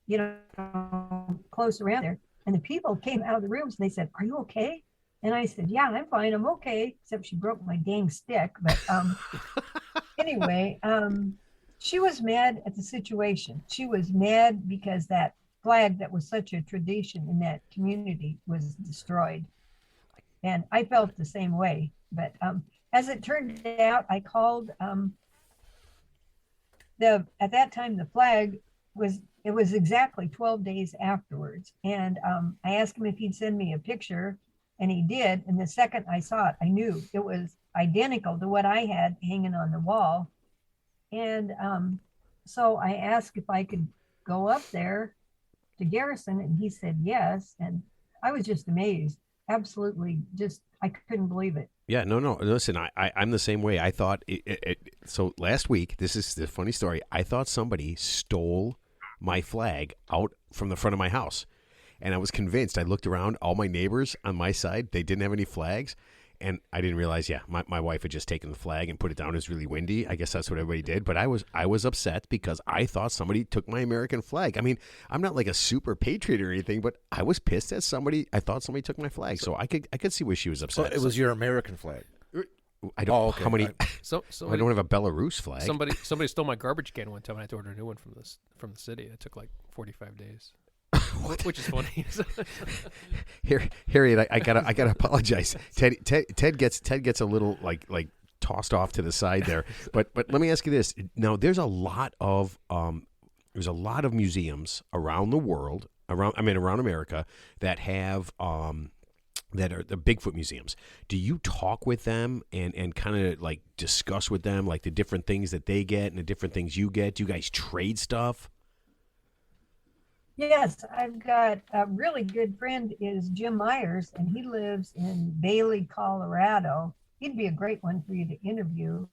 close around there. And the people came out of the rooms and they said, "Are you okay?" And I said, "Yeah, I'm fine. I'm okay." Except she broke my dang stick. But anyway, she was mad at the situation. She was mad because that flag that was such a tradition in that community was destroyed. And I felt the same way. But as it turned out, I called at that time, the flag was exactly 12 days afterwards. And I asked him if he'd send me a picture, and he did. And the second I saw it, I knew it was identical to what I had hanging on the wall. And so I asked if I could go up there to Garrison, and he said yes. And I was just amazed. Absolutely, I couldn't believe it. Yeah, no. Listen, I'm the same way. I thought so last week, this is the funny story. I thought somebody stole my flag out from the front of my house. And I was convinced. I looked around, all my neighbors on my side, they didn't have any flags. And I didn't realize, my wife had just taken the flag and put it down. It was really windy. I guess that's what everybody did. But I was upset because I thought somebody took my American flag. I mean, I'm not like a super patriot or anything, but I was pissed at somebody. I thought somebody took my flag. So I could see where she was upset. So it was your American flag. I don't Oh, okay. how many. So I don't have a Belarus flag. somebody stole my garbage can one time, and I had to order a new one from the city. It took like 45 days. Which is funny. Harriet, I gotta apologize. Ted gets a little like tossed off to the side there. But let me ask you this. Now, there's a lot of museums around the world, around America, that have that are the Bigfoot museums. Do you talk with them and kind of like discuss with them like the different things that they get and the different things you get? Do you guys trade stuff? Yes, I've got a really good friend is Jim Myers, and he lives in Bailey, Colorado. He'd be a great one for you to interview.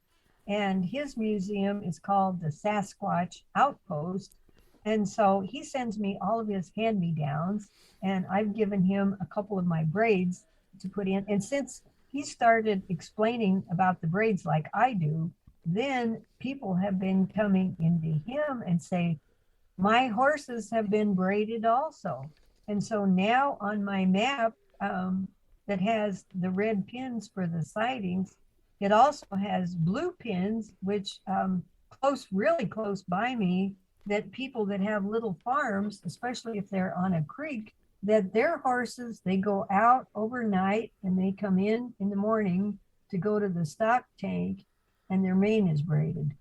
And his museum is called the Sasquatch Outpost. And so he sends me all of his hand-me-downs, and I've given him a couple of my braids to put in. And since he started explaining about the braids like I do, then people have been coming into him and say, "My horses have been braided also." And so now on my map that has the red pins for the sightings, it also has blue pins, which really close by me, that people that have little farms, especially if they're on a creek, that their horses, they go out overnight and they come in the morning to go to the stock tank, and their mane is braided.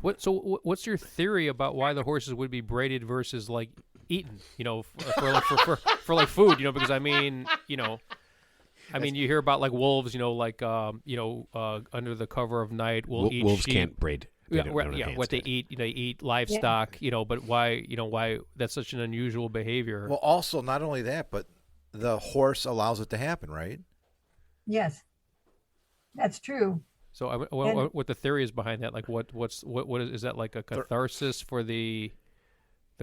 What's your theory about why the horses would be braided versus like eaten? For like food, because I mean, you hear about like wolves, under the cover of night will eat wolves sheep. can't braid. What they eat, they eat livestock, but why that's such an unusual behavior? Well, also not only that, but the horse allows it to happen, right? Yes, that's true. So, what the theory is behind that? Like, what is that like a catharsis for the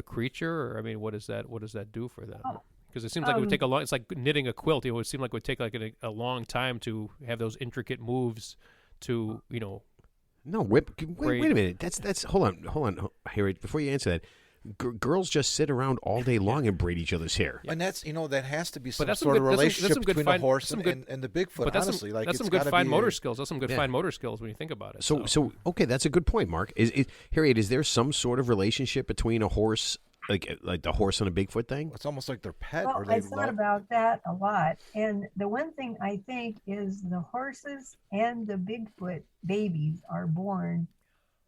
creature? Or I mean, what does that do for them? Because it seems like it would take a long. It's like knitting a quilt. It would seem like it would take like a long time to have those intricate moves to No, wait a minute. That's hold on, Harriet. Before you answer that, girls just sit around all day long and braid each other's hair. And that's that has to be some that's sort of that's relationship good between a horse and the Bigfoot. But that's honestly, that's some good fine motor skills. That's some good Yeah. fine motor skills when you think about it. So okay, that's a good point, Mark. Harriet, is there some sort of relationship between a horse, like the horse and a Bigfoot thing? It's almost like their pet. Well, or they I thought about that a lot. And the one thing I think is the horses and the Bigfoot babies are born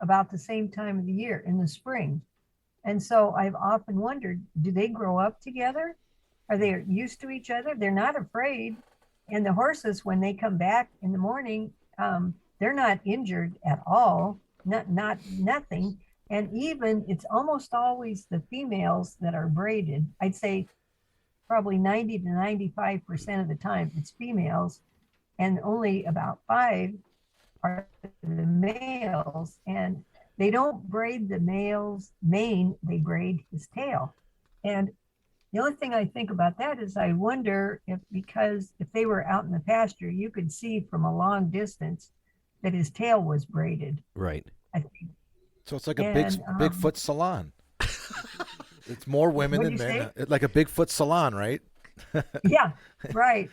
about the same time of the year, in the spring. And so I've often wondered, do they grow up together? Are they used to each other? They're not afraid. And the horses, when they come back in the morning, they're not injured at all, nothing. And even it's almost always the females that are braided. I'd say probably 90 to 95% of the time it's females, and only about 5 are the males. And they don't braid the male's mane, they braid his tail. And the only thing I think about that is I wonder because if they were out in the pasture, you could see from a long distance that his tail was braided. Right. I think. So it's like a Bigfoot salon. It's more women than men. It's like a Bigfoot salon, right? Yeah, right.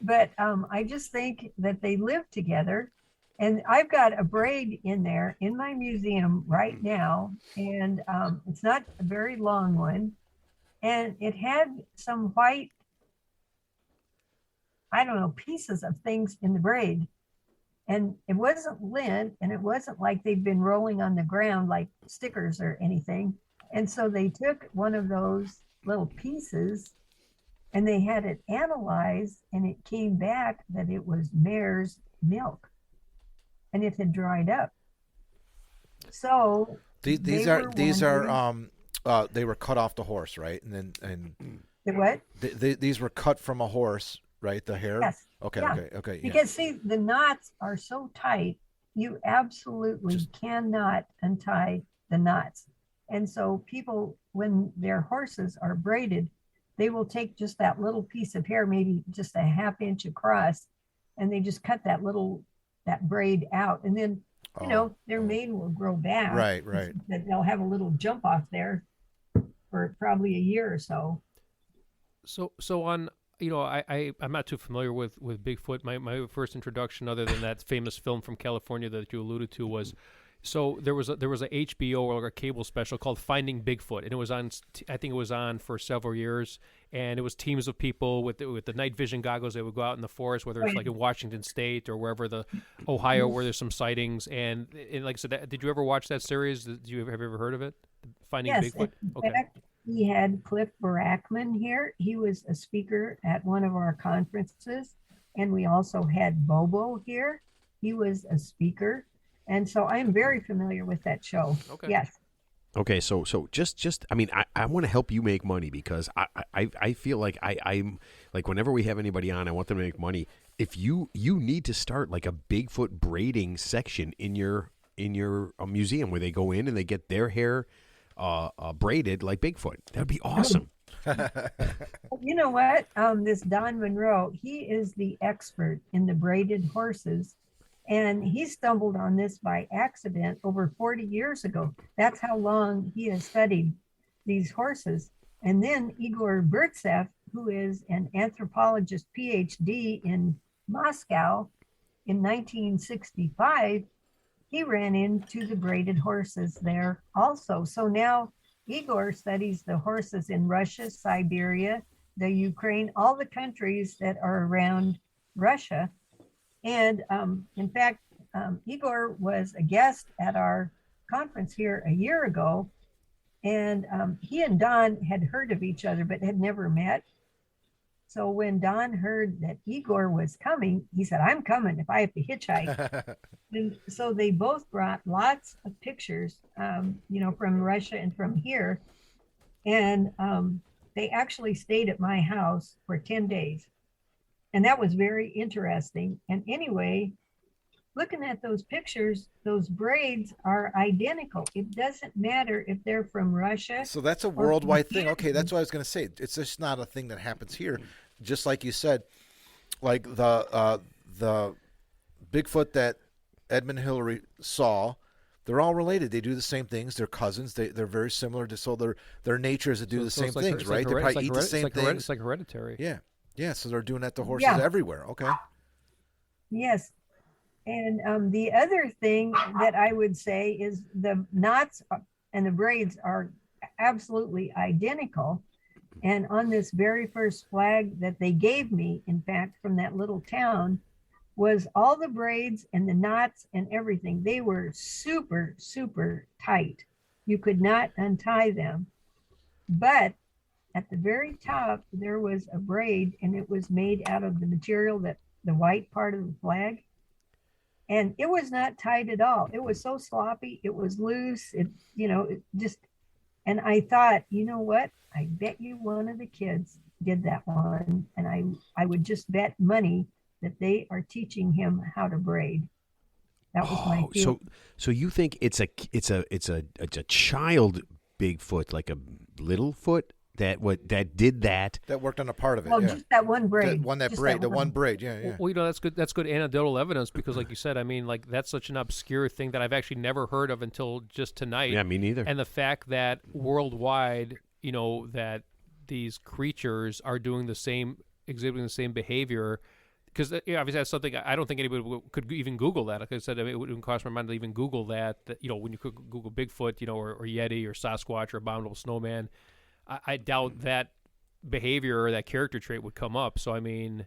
But I just think that they live together. And I've got a braid in there in my museum right now. And it's not a very long one. And it had some white, pieces of things in the braid. And it wasn't lint, and it wasn't like they'd been rolling on the ground like stickers or anything. And so they took one of those little pieces and they had it analyzed, and it came back that it was mare's milk, and it had dried up. So they were cut off the horse, right? And the what? These were cut from a horse, right? The hair. Yes. Okay. Yeah. Okay. Because see, the knots are so tight, you absolutely cannot untie the knots. And so people, when their horses are braided, they will take just that little piece of hair, maybe just a ½ inch across, and they just cut that braid out. And then, their mane will grow back. Right. They'll have a little jump off there for probably a year or so. So on, I'm not too familiar with Bigfoot. My first introduction, other than that famous film from California that you alluded to, was there was a HBO or a cable special called Finding Bigfoot, and it was on. I think it was on for several years, and it was teams of people with the night vision goggles. They would go out in the forest, whether it's like in Washington State or wherever, Ohio, where there's some sightings. And like I said, did you ever watch that series? Have you ever heard of it? Finding Bigfoot. In fact, we had Cliff Barackman here. He was a speaker at one of our conferences. And we also had Bobo here. He was a speaker. And so I'm very familiar with that show. Okay. Yes. Okay, so just I want to help you make money, because I feel like I'm like, whenever we have anybody on, I want them to make money. If you need to start like a Bigfoot braiding section in your museum where they go in and they get their hair braided like Bigfoot. That'd be awesome. You know what? This Don Monroe, he is the expert in the braided horses. And he stumbled on this by accident over 40 years ago. That's how long he has studied these horses. And then Igor Burtsev, who is an anthropologist PhD in Moscow in 1965, he ran into the braided horses there also. So now Igor studies the horses in Russia, Siberia, the Ukraine, all the countries that are around Russia. And in fact, Igor was a guest at our conference here a year ago, and he and Don had heard of each other but had never met. So when Don heard that Igor was coming, he said, "I'm coming if I have to hitchhike." And so they both brought lots of pictures, from Russia and from here. And they actually stayed at my house for 10 days. And that was very interesting. And anyway, looking at those pictures, those braids are identical. It doesn't matter if they're from Russia. So that's a worldwide thing. Okay, that's what I was going to say. It's just not a thing that happens here. Just like you said, like the Bigfoot that Edmund Hillary saw, they're all related. They do the same things. They're cousins. They're very similar. So their nature is to do the same things, right? They probably eat the same things. It's like hereditary. Yeah. So they're doing that to horses everywhere. Okay. Yes. And the other thing that I would say is the knots and the braids are absolutely identical. And on this very first flag that they gave me, in fact, from that little town, was all the braids and the knots and everything. They were super, super tight. You could not untie them. But at the very top, there was a braid, and it was made out of the material that the white part of the flag. And it was not tight at all. It was so sloppy. It was loose. It just, and I thought, you know what? I bet you one of the kids did that one. And I would just bet money that they are teaching him how to braid. That was my feeling. So you think it's a child Bigfoot, like a little foot that did that. That worked on a part of it. Well, just that one braid. The one braid. Yeah. Well, that's good. That's good anecdotal evidence because, like you said, I mean, like that's such an obscure thing that I've actually never heard of until just tonight. Yeah, me neither. And the fact that worldwide, that these creatures are doing exhibiting the same behavior. Because obviously that's something I don't think anybody could even Google that. Like I said, it wouldn't cross my mind to even Google that. When you could Google Bigfoot, or Yeti or Sasquatch or Abominable Snowman, I doubt that behavior or that character trait would come up. So I mean,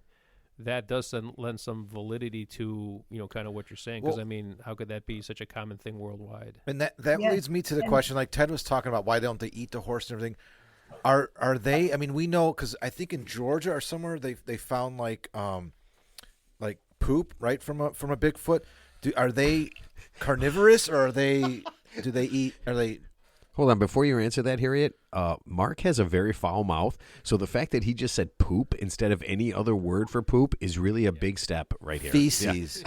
that does lend some validity to kind of what you're saying. Because I mean, how could that be such a common thing worldwide? And that leads me to the question, like Ted was talking about, why don't they eat the horse and everything? Are they? I mean, we know because I think in Georgia or somewhere they found like poop right from a Bigfoot. Are they carnivorous or do they eat? Are they? Hold on, before you answer that, Harriet, Mark has a very foul mouth, so the fact that he just said poop instead of any other word for poop is really a big step right here. Feces.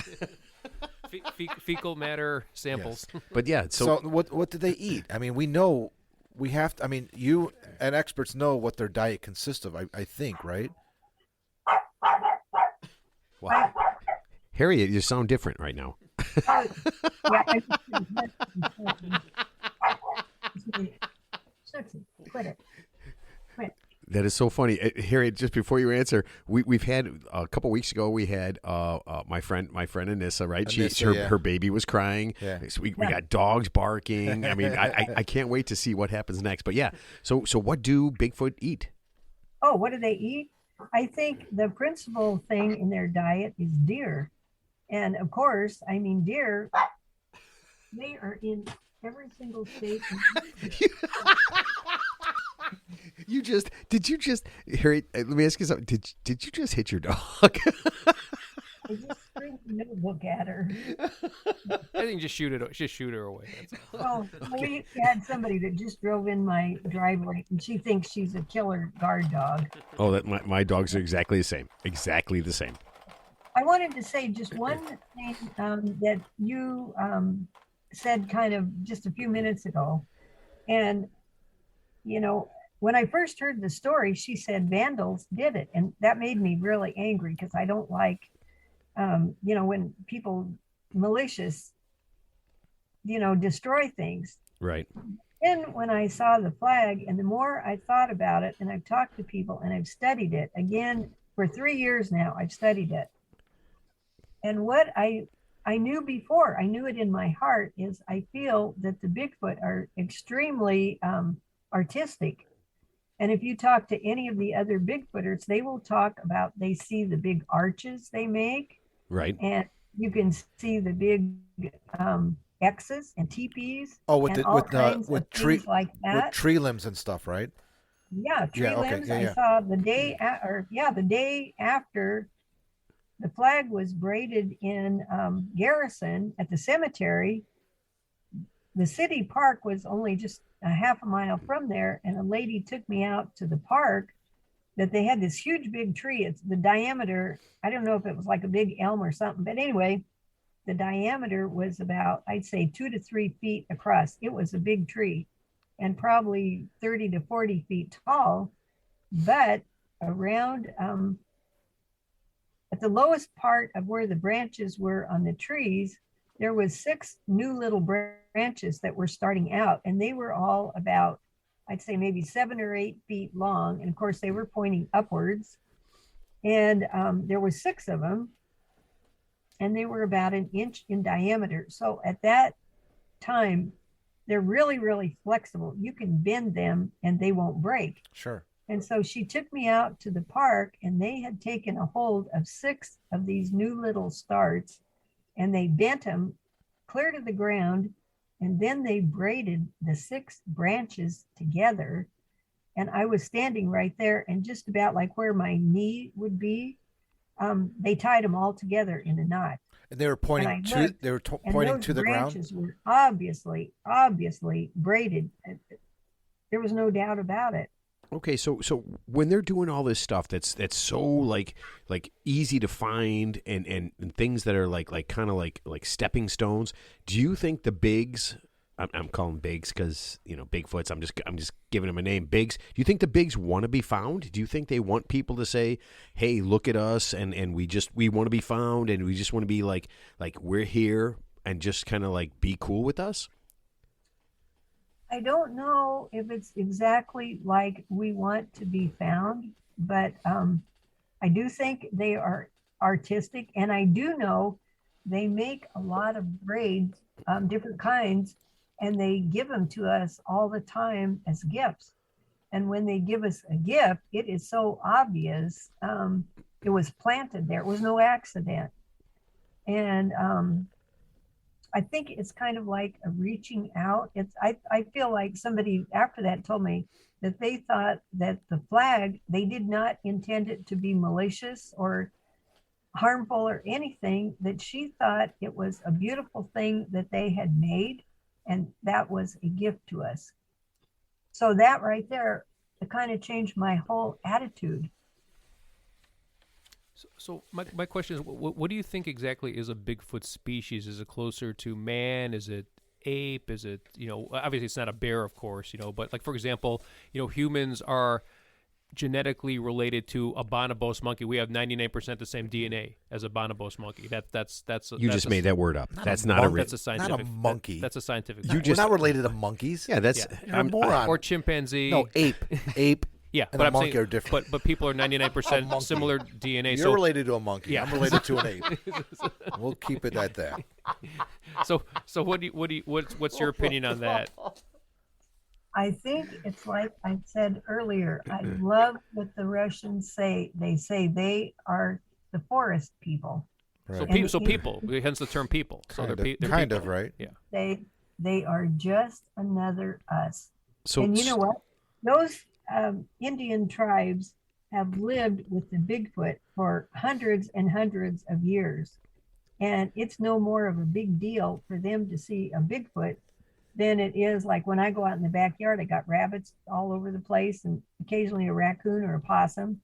Yeah. Fecal matter samples. Yes. But yeah, so what do they eat? I mean, we know we have to. I mean, you and experts know what their diet consists of. I think, right? Wow. Harriet, you sound different right now. Quit. That is so funny, Harriet. Just before you answer, we've had a couple weeks ago. We had my friend Anissa. Right, her baby was crying. Yeah. So we got dogs barking. I mean, I can't wait to see what happens next. But yeah, so what do Bigfoot eat? Oh, what do they eat? I think the principal thing in their diet is deer. And of course, I mean, deer, they are in every single state. Harriet, let me ask you something. Did you just hit your dog? I just threw the notebook at her. I think just shoot her away. That's all. We had somebody that just drove in my driveway, and she thinks she's a killer guard dog. Oh, that my dogs are exactly the same. Exactly the same. I wanted to say just one thing that you said kind of just a few minutes ago. And, when I first heard the story, she said vandals did it. And that made me really angry because I don't like, when people malicious, destroy things. Right. Then when I saw the flag and the more I thought about it and I've talked to people and I've studied it again for 3 years now, I've studied it. And what I knew before, I knew it in my heart, is I feel that the Bigfoot are extremely artistic. And if you talk to any of the other Bigfooters, they will talk about, they see the big arches they make. Right. And you can see the big X's and teepees. Oh, with tree like that. With tree limbs and stuff, right? Yeah, tree limbs. Yeah. I saw the day after the flag was braided in Garrison at the cemetery. The city park was only just a half a mile from there, and a lady took me out to the park that they had this huge big tree. It's the diameter, I don't know if it was like a big elm or something, but anyway, the diameter was about, I'd say 2 to 3 feet across. It was a big tree and probably 30 to 40 feet tall, but around at the lowest part of where the branches were on the trees, there was 6 new little branches that were starting out, and they were all about, I'd say maybe 7 or 8 feet long. And of course they were pointing upwards, and there were 6 of them, and they were about 1 inch in diameter. So at that time, they're really, really flexible. You can bend them and they won't break. Sure. And so she took me out to the park, and they had taken a hold of 6 of these new little starts, and they bent them clear to the ground, and then they braided the 6 branches together. And I was standing right there, and just about like where my knee would be, they tied them all together in a knot. And they were pointing to pointing to the ground. And those branches were obviously braided. There was no doubt about it. Okay, so when they're doing all this stuff that's so like easy to find and things that are like kind of like stepping stones, do you think the bigs, I'm calling bigs because Bigfoots, I'm just giving them a name, bigs. Do you think the bigs want to be found? Do you think they want people to say, hey, look at us, and we want to be found, and we just want to be like we're here, and just kind of like be cool with us? I don't know if it's exactly like we want to be found, but I do think they are artistic, and I do know they make a lot of braids, different kinds, and they give them to us all the time as gifts. And when they give us a gift, it is so obvious it was planted there. It was no accident. And I think it's kind of like a reaching out. I feel like somebody after that told me that they thought that the flag, they did not intend it to be malicious or harmful or anything, that she thought it was a beautiful thing that they had made, and that was a gift to us. So that right there, it kind of changed my whole attitude. So my question is, what do you think exactly is a Bigfoot species? Is it closer to man? Is it ape? Is it, obviously it's not a bear, of course, but like, for example, humans are genetically related to a bonobos monkey. We have 99% the same DNA as a bonobos monkey. That's just made that word up. That's not a that's a scientific. Not a monkey. That's a scientific. We're not related to monkeys. Yeah, that's You're a moron. Or chimpanzee. No, ape. Yeah, and but a monkey are different. But people are 99% similar DNA. You're related to a monkey. Yeah. I'm related to an ape. We'll keep it at that. So what's your opinion on that? I think it's like I said earlier. I love what the Russians say. They say they are the forest people. Right. So people, hence the term people. So they're kind people. of right. Yeah. They are just another us. So, and you know what? Those Indian tribes have lived with the Bigfoot for hundreds and hundreds of years. And it's no more of a big deal for them to see a Bigfoot than it is like when I go out in the backyard. I got rabbits all over the place, and occasionally a raccoon or a possum.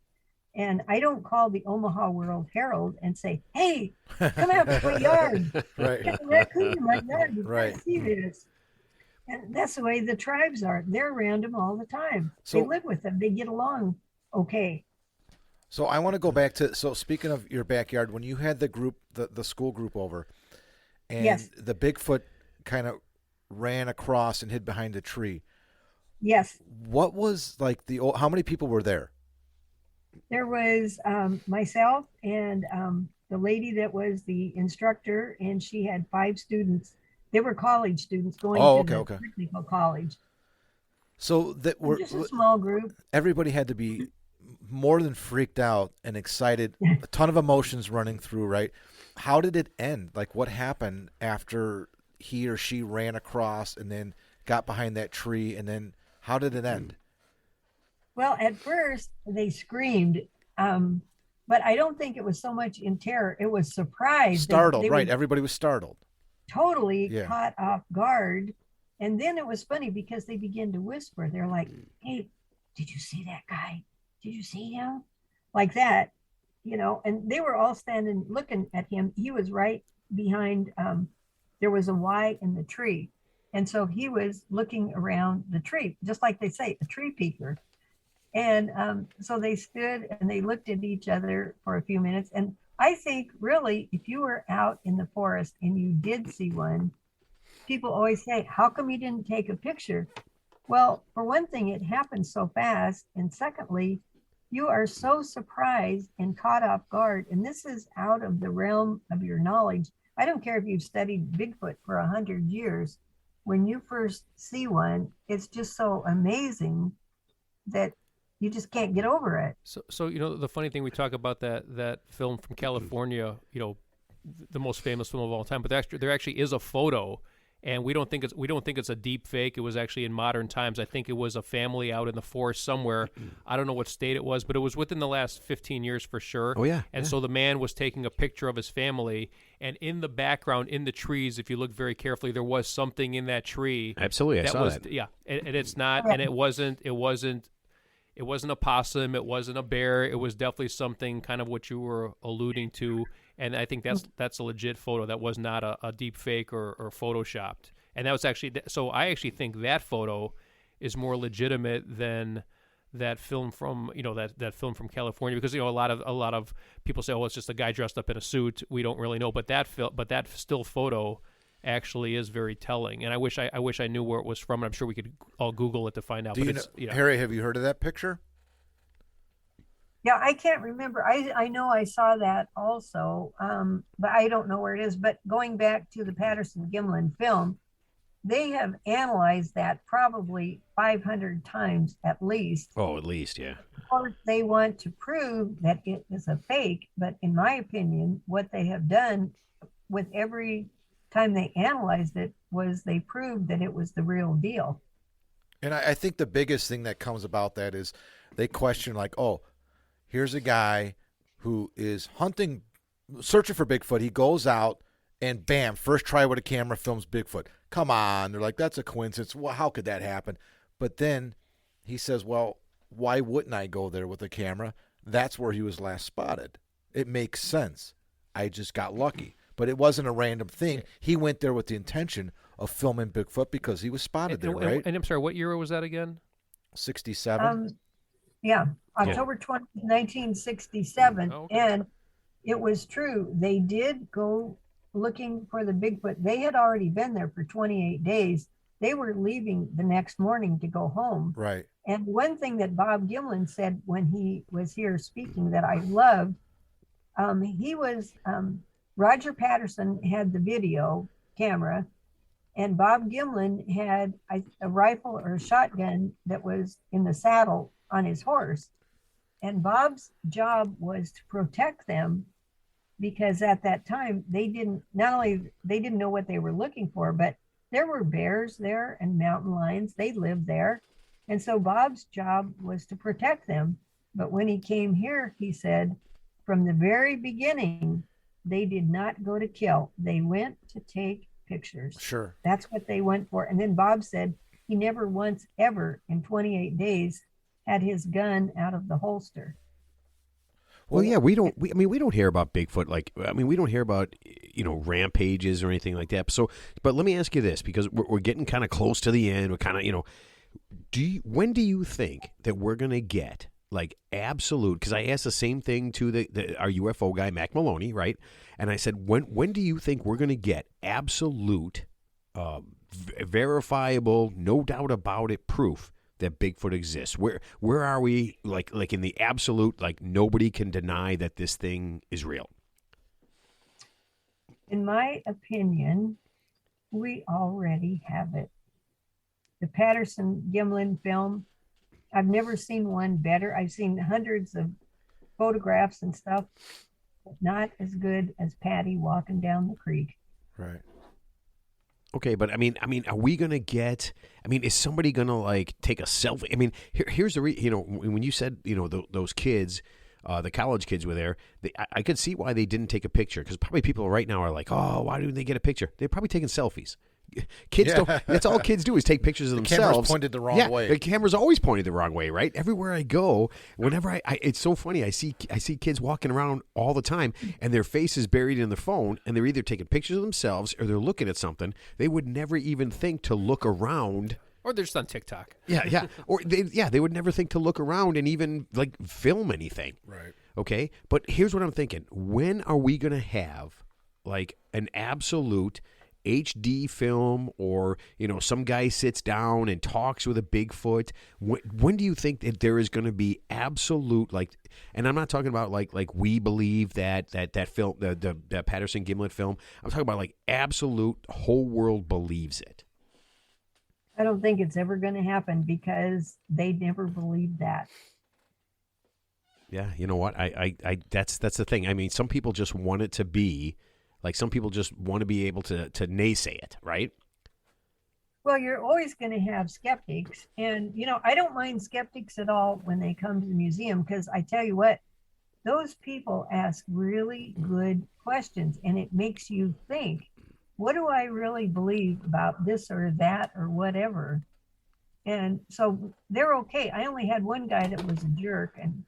And I don't call the Omaha World Herald and say, hey, come out to my yard. Right. Got a raccoon in my yard. You Right. can't see this. And that's the way the tribes are. They're around them all the time. So, they live with them. They get along okay. So I want to go back to, speaking of your backyard, when you had the group, the school group over, and Yes. the Bigfoot kind of ran across and hid behind a tree. Yes. What was like how many people were there? There was myself and the lady that was the instructor, and she had 5 students. They were college students going to the technical college. So that were just a small group. Everybody had to be more than freaked out and excited. A ton of emotions running through, right? How did it end? Like, what happened after he or she ran across and then got behind that tree, and then how did it end? Well, at first they screamed, but I don't think it was so much in terror. It was surprise. Startled, right? Everybody was startled. Totally caught off guard. And then it was funny because they began to whisper. They're like, hey, did you see that guy? Did you see him? Like that, and they were all standing looking at him. He was right behind, there was a Y in the tree. And so he was looking around the tree, just like they say, a tree peeker. And so they stood and they looked at each other for a few minutes. And I think really, if you were out in the forest and you did see one, people always say, how come you didn't take a picture? Well, for one thing, it happened so fast. And secondly, you are so surprised and caught off guard. And this is out of the realm of your knowledge. I don't care if you've studied Bigfoot for 100 years. When you first see one, it's just so amazing that you just can't get over it. So the funny thing, we talk about that film from California, the most famous film of all time, but there actually is a photo, and we don't think it's a deep fake. It was actually in modern times. I think it was a family out in the forest somewhere. I don't know what state it was, but it was within the last 15 years for sure. Oh yeah. And so the man was taking a picture of his family, and in the background, in the trees, if you look very carefully, there was something in that tree. Absolutely, I saw that. Yeah, and it's not, and it wasn't a possum. It wasn't a bear. It was definitely something kind of what you were alluding to. And I think that's a legit photo. That was not a deep fake or photoshopped. And that was actually, so I actually think that photo is more legitimate than that film from, that film from California, because, a lot of people say, oh, it's just a guy dressed up in a suit. We don't really know. But that still photo actually is very telling, and I wish I knew where it was from. And I'm sure we could all Google it to find out. Harry, have you heard of that picture? Yeah, I can't remember. I know I saw that also, but I don't know where it is. But going back to the Patterson-Gimlin film, they have analyzed that probably 500 times at least. Oh, at least, yeah. Of course, they want to prove that it is a fake, but in my opinion, what they have done with every time they analyzed it was they proved that it was the real deal. And I think the biggest thing that comes about that is they question, like, oh, here's a guy who is searching for Bigfoot. He goes out and bam, first try with a camera, films Bigfoot. Come on. They're like, that's a coincidence. Well, how could that happen? But then he says, well, why wouldn't I go there with a camera? That's where he was last spotted. It makes sense. I just got lucky. But it wasn't a random thing. He went there with the intention of filming Bigfoot because he was spotted there, right? And I'm sorry, what year was that again? 67. Yeah, October 20, 1967. Oh, okay. And it was true. They did go looking for the Bigfoot. They had already been there for 28 days. They were leaving the next morning to go home. Right. And one thing that Bob Gimlin said when he was here speaking that I loved, Roger Patterson had the video camera, and Bob Gimlin had a rifle or a shotgun that was in the saddle on his horse. And Bob's job was to protect them, because at that time they didn't know what they were looking for, but there were bears there and mountain lions. They lived there. And so Bob's job was to protect them. But when he came here, he said, from the very beginning, they did not go to kill. They went to take pictures. Sure. That's what they went for. And then Bob said he never once ever in 28 days had his gun out of the holster. Well, yeah, we don't hear about Bigfoot. We don't hear about, rampages or anything like that. So, but let me ask you this, because we're getting kind of close to the end. We're kind of, when do you think that we're going to get absolute, because I asked the same thing to our UFO guy, Mac Maloney, right? And I said, when do you think we're going to get absolute, verifiable, no doubt about it proof that Bigfoot exists? Where are we, like in the absolute, nobody can deny that this thing is real? In my opinion, we already have it. The Patterson-Gimlin film, I've never seen one better. I've seen hundreds of photographs and stuff, but not as good as Patty walking down the creek. Right. Okay, but are we gonna get? Is somebody gonna take a selfie? Here's the when you said those kids, the college kids were there. I could see why they didn't take a picture, because probably people right now are like, oh, why didn't they get a picture? They're probably taking selfies. Kids don't. That's all kids do is take pictures of themselves. Camera's pointed the wrong way. The camera's always pointed the wrong way, right? Everywhere I go, whenever I it's so funny. I see kids walking around all the time, and their face is buried in the phone, and they're either taking pictures of themselves or they're looking at something. They would never even think to look around. Or they're just on TikTok. Yeah. Or they would never think to look around and even like film anything. Right. Okay. But here's what I'm thinking: when are we going to have like an absolute HD film, or some guy sits down and talks with a Bigfoot? When do you think that there is going to be absolute, like, and I'm not talking about like we believe that film, the Patterson Gimlet film. I'm talking about like absolute whole world believes it. I don't think it's ever going to happen because they never believed that. Yeah, you know what? I that's the thing. I mean, some people just want it to be. Like, some people just want to be able to naysay it, right? Well, you're always going to have skeptics. And, I don't mind skeptics at all when they come to the museum, because I tell you what, those people ask really good questions, and it makes you think, what do I really believe about this or that or whatever? And so they're okay. I only had one guy that was a jerk, and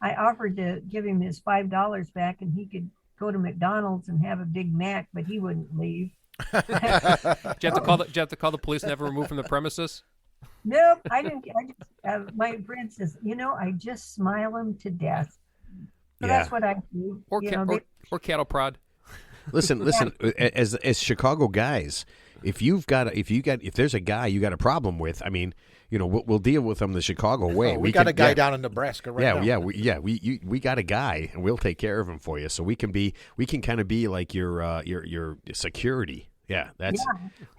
I offered to give him his $5 back, and he could go to McDonald's and have a Big Mac, but he wouldn't leave. Do you have to call the police and have him removed from the premises? Nope, I didn't. My friend says, I just smile him to death. So that's what I do. Or cattle prod. Listen. As Chicago guys, if there's a guy you got a problem with, I mean, we'll deal with them the Chicago way. We got a guy down in Nebraska right now. We got a guy, and we'll take care of him for you. So we can kind of be like your security. Yeah,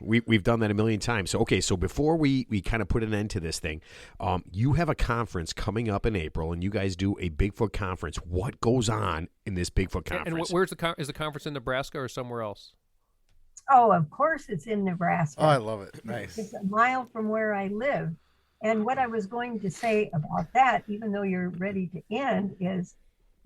we've done that a million times. So so before we kind of put an end to this thing, you have a conference coming up in April, and you guys do a Bigfoot conference. What goes on in this Bigfoot conference? And where's is the conference in Nebraska or somewhere else? Oh, of course it's in Nebraska. Oh, I love it. Nice. It's a mile from where I live. And what I was going to say about that, even though you're ready to end, is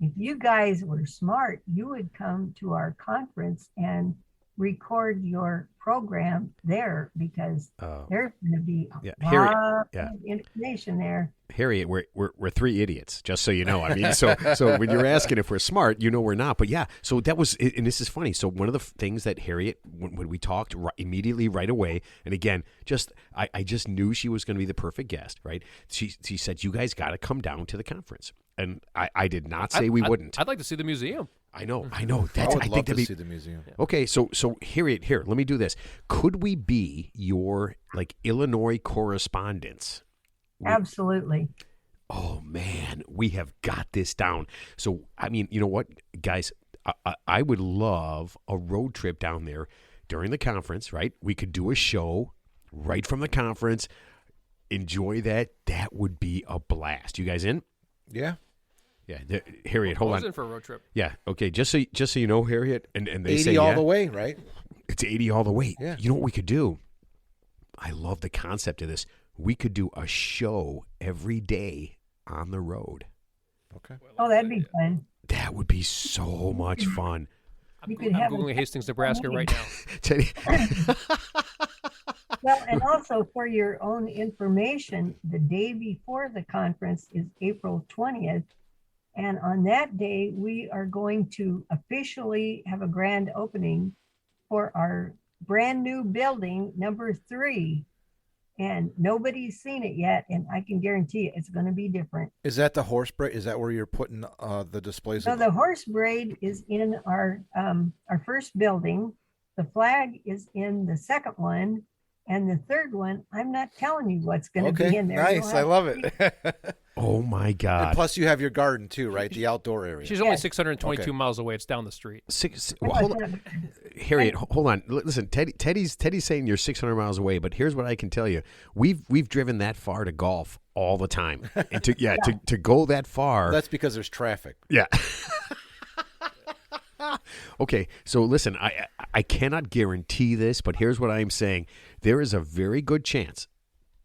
if you guys were smart, you would come to our conference and record your program there, because there's going to be a lot of information there. Harriet, we're three idiots, just so you know. I mean, so when you're asking if we're smart, we're not. But yeah, so that was, and this is funny. So one of the things that Harriet, when we talked immediately right away, and again, I just knew she was going to be the perfect guest, right? She said, you guys got to come down to the conference, and I did not say we wouldn't. I'd like to see the museum. I know. I would love to see the museum. Okay, so Harriet, here, let me do this. Could we be your Illinois correspondents? Absolutely. Oh man, we have got this down. So I mean, you know what, guys, I would love a road trip down there during the conference. Right? We could do a show right from the conference. Enjoy that. That would be a blast. You guys in? Yeah. Yeah, Harriet, hold on. I was in for a road trip. Yeah, okay. Just so you know, Harriet, and they 80 say all the way, right? It's 80 all the way. Yeah. You know what we could do? I love the concept of this. We could do a show every day on the road. Okay. Oh, that'd be fun. That would be so much fun. I'm Googling Hastings, Nebraska right now. Teddy. Well, and also for your own information, the day before the conference is April 20th. And on that day, we are going to officially have a grand opening for our brand new building, number 3. And nobody's seen it yet, and I can guarantee you it's going to be different. Is that the horse braid? Is that where you're putting the displays? So the horse braid is in our first building. The flag is in the second one. And the third one, I'm not telling you what's going to be in there. Nice. I love it. Oh, my God. And plus, you have your garden, too, right? The outdoor area. She's only 622 miles away. It's down the street. Hold on. Harriet, hold on. Listen, Teddy's saying you're 600 miles away, but here's what I can tell you. We've driven that far to golf all the time. And to go that far. That's because there's traffic. Yeah. Okay, so listen, I cannot guarantee this, but here's what I'm saying. There is a very good chance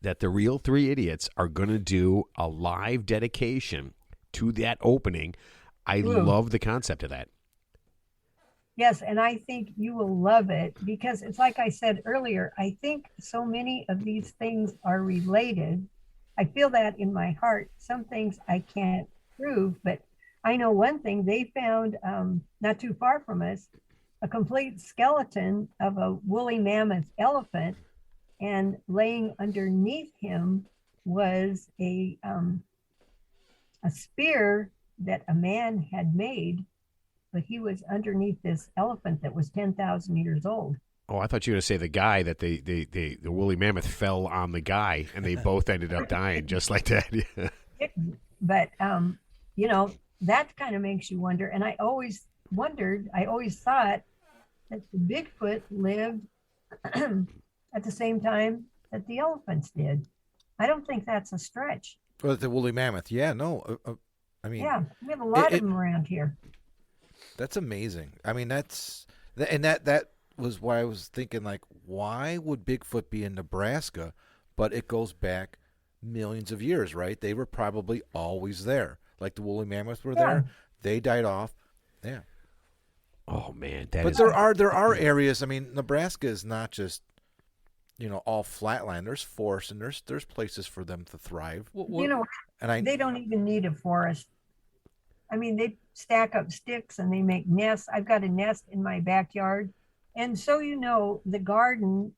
that the real 3 idiots are going to do a live dedication to that opening. I love the concept of that. Yes, and I think you will love it because it's like I said earlier, I think so many of these things are related. I feel that in my heart. Some things I can't prove, but I know one thing they found not too far from us a complete skeleton of a woolly mammoth elephant, and laying underneath him was a spear that a man had made, but he was underneath this elephant that was 10,000 years old. Oh, I thought you were going to say the guy that the woolly mammoth fell on the guy and they both ended up dying just like that. Yeah. But, you know, that kind of makes you wonder. And I always thought that the Bigfoot lived at the same time that the elephants did. I don't think that's a stretch. Well, the woolly mammoth. Yeah, no. I mean, yeah, we have a lot of them around here. That's amazing. I mean, that was why I was thinking, like, why would Bigfoot be in Nebraska? But it goes back millions of years, right? They were probably always there. Like the woolly mammoths were there. They died off. Yeah. Oh man, but there are areas. I mean, Nebraska is not just all flatland. There's forests and there's places for them to thrive. They don't even need a forest. I mean, they stack up sticks and they make nests. I've got a nest in my backyard, and so the garden,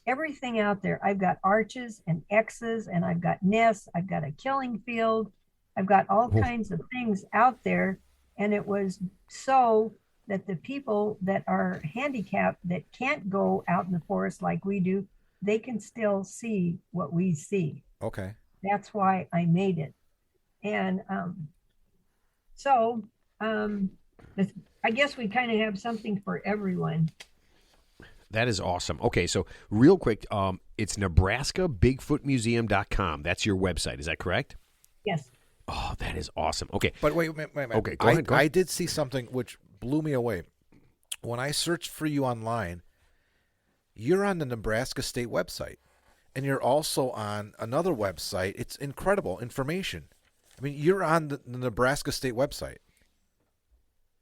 everything out there. I've got arches and X's, and I've got nests. I've got a killing field. I've got all kinds of things out there. And it was so that the people that are handicapped that can't go out in the forest like we do, they can still see what we see. Okay. That's why I made it. And I guess we kind of have something for everyone. That is awesome. Okay, so real quick, it's NebraskaBigfootMuseum.com. That's your website. Is that correct? Yes. Oh, that is awesome. Okay. But wait. Okay, go ahead. I did see something which blew me away. When I searched for you online, you're on the Nebraska State website, and you're also on another website. It's incredible information. I mean, you're on the Nebraska State website.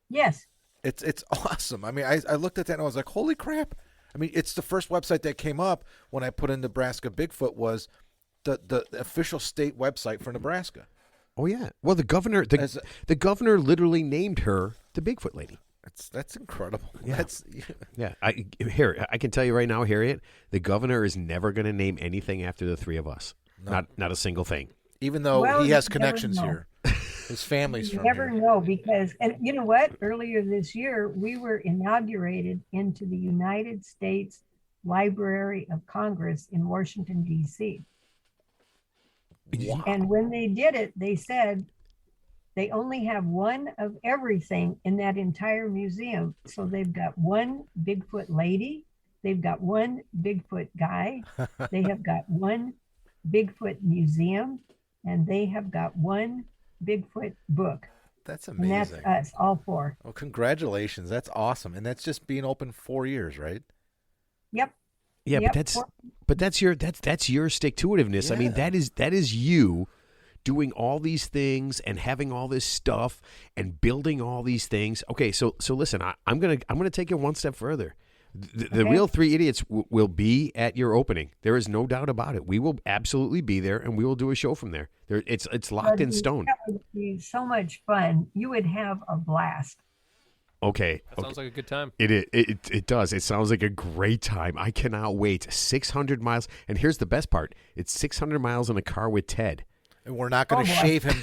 Yes. It's awesome. I mean, I looked at that and I was like, holy crap. I mean, it's the first website that came up when I put in Nebraska Bigfoot was the official state website for Nebraska. Oh yeah. Well, the governor literally named her the Bigfoot lady. That's incredible. Yeah. I can tell you right now, Harriet, the governor is never going to name anything after the three of us. No. Not a single thing. Even though he has connections here. His family's from here. You never know because, and you know what? Earlier this year, we were inaugurated into the United States Library of Congress in Washington, D.C. Wow. And when they did it, they said they only have one of everything in that entire museum. So they've got one Bigfoot lady, they've got one Bigfoot guy, they have got one Bigfoot museum, and they have got one Bigfoot book. That's amazing. And that's us, all four. Well, congratulations. That's awesome. And that's just being open 4 years, right? Yep. Yeah, yep. but that's your stick-to-itiveness. Yeah. I mean, that is you doing all these things and having all this stuff and building all these things. Okay, so listen, I'm gonna take it one step further. The real Three Idiots will be at your opening. There is no doubt about it. We will absolutely be there, and we will do a show from there. It's locked in stone. That would be so much fun. You would have a blast. Okay. That sounds like a good time. It does. It sounds like a great time. I cannot wait. 600 miles. And here's the best part. It's 600 miles in a car with Ted. And we're not going to shave him.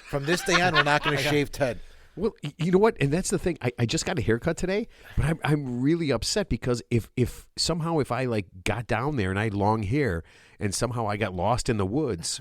From this day on, we're not going to shave Ted. Well, you know what? And that's the thing. I just got a haircut today, but I'm really upset because if somehow I like got down there and I had long hair and somehow I got lost in the woods,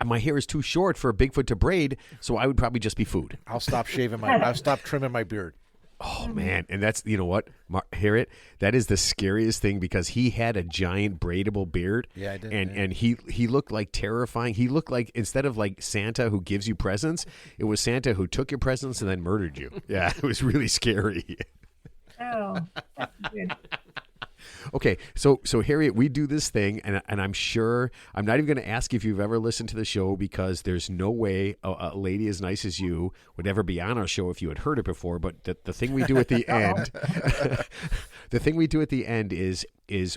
my hair is too short for a Bigfoot to braid, so I would probably just be food. I'll stop I'll stop trimming my beard. Oh man, and that's what, Harriet, that is the scariest thing because he had a giant braidable beard. Yeah, I did. And he looked like terrifying. He looked like instead of like Santa who gives you presents, it was Santa who took your presents and then murdered you. Yeah, it was really scary. Oh, that's good. Okay, so Harriet, we do this thing, and I'm sure I'm not even going to ask if you've ever listened to the show, because there's no way a lady as nice as you would ever be on our show if you had heard it before. But the thing we do at the end, the thing we do at the end is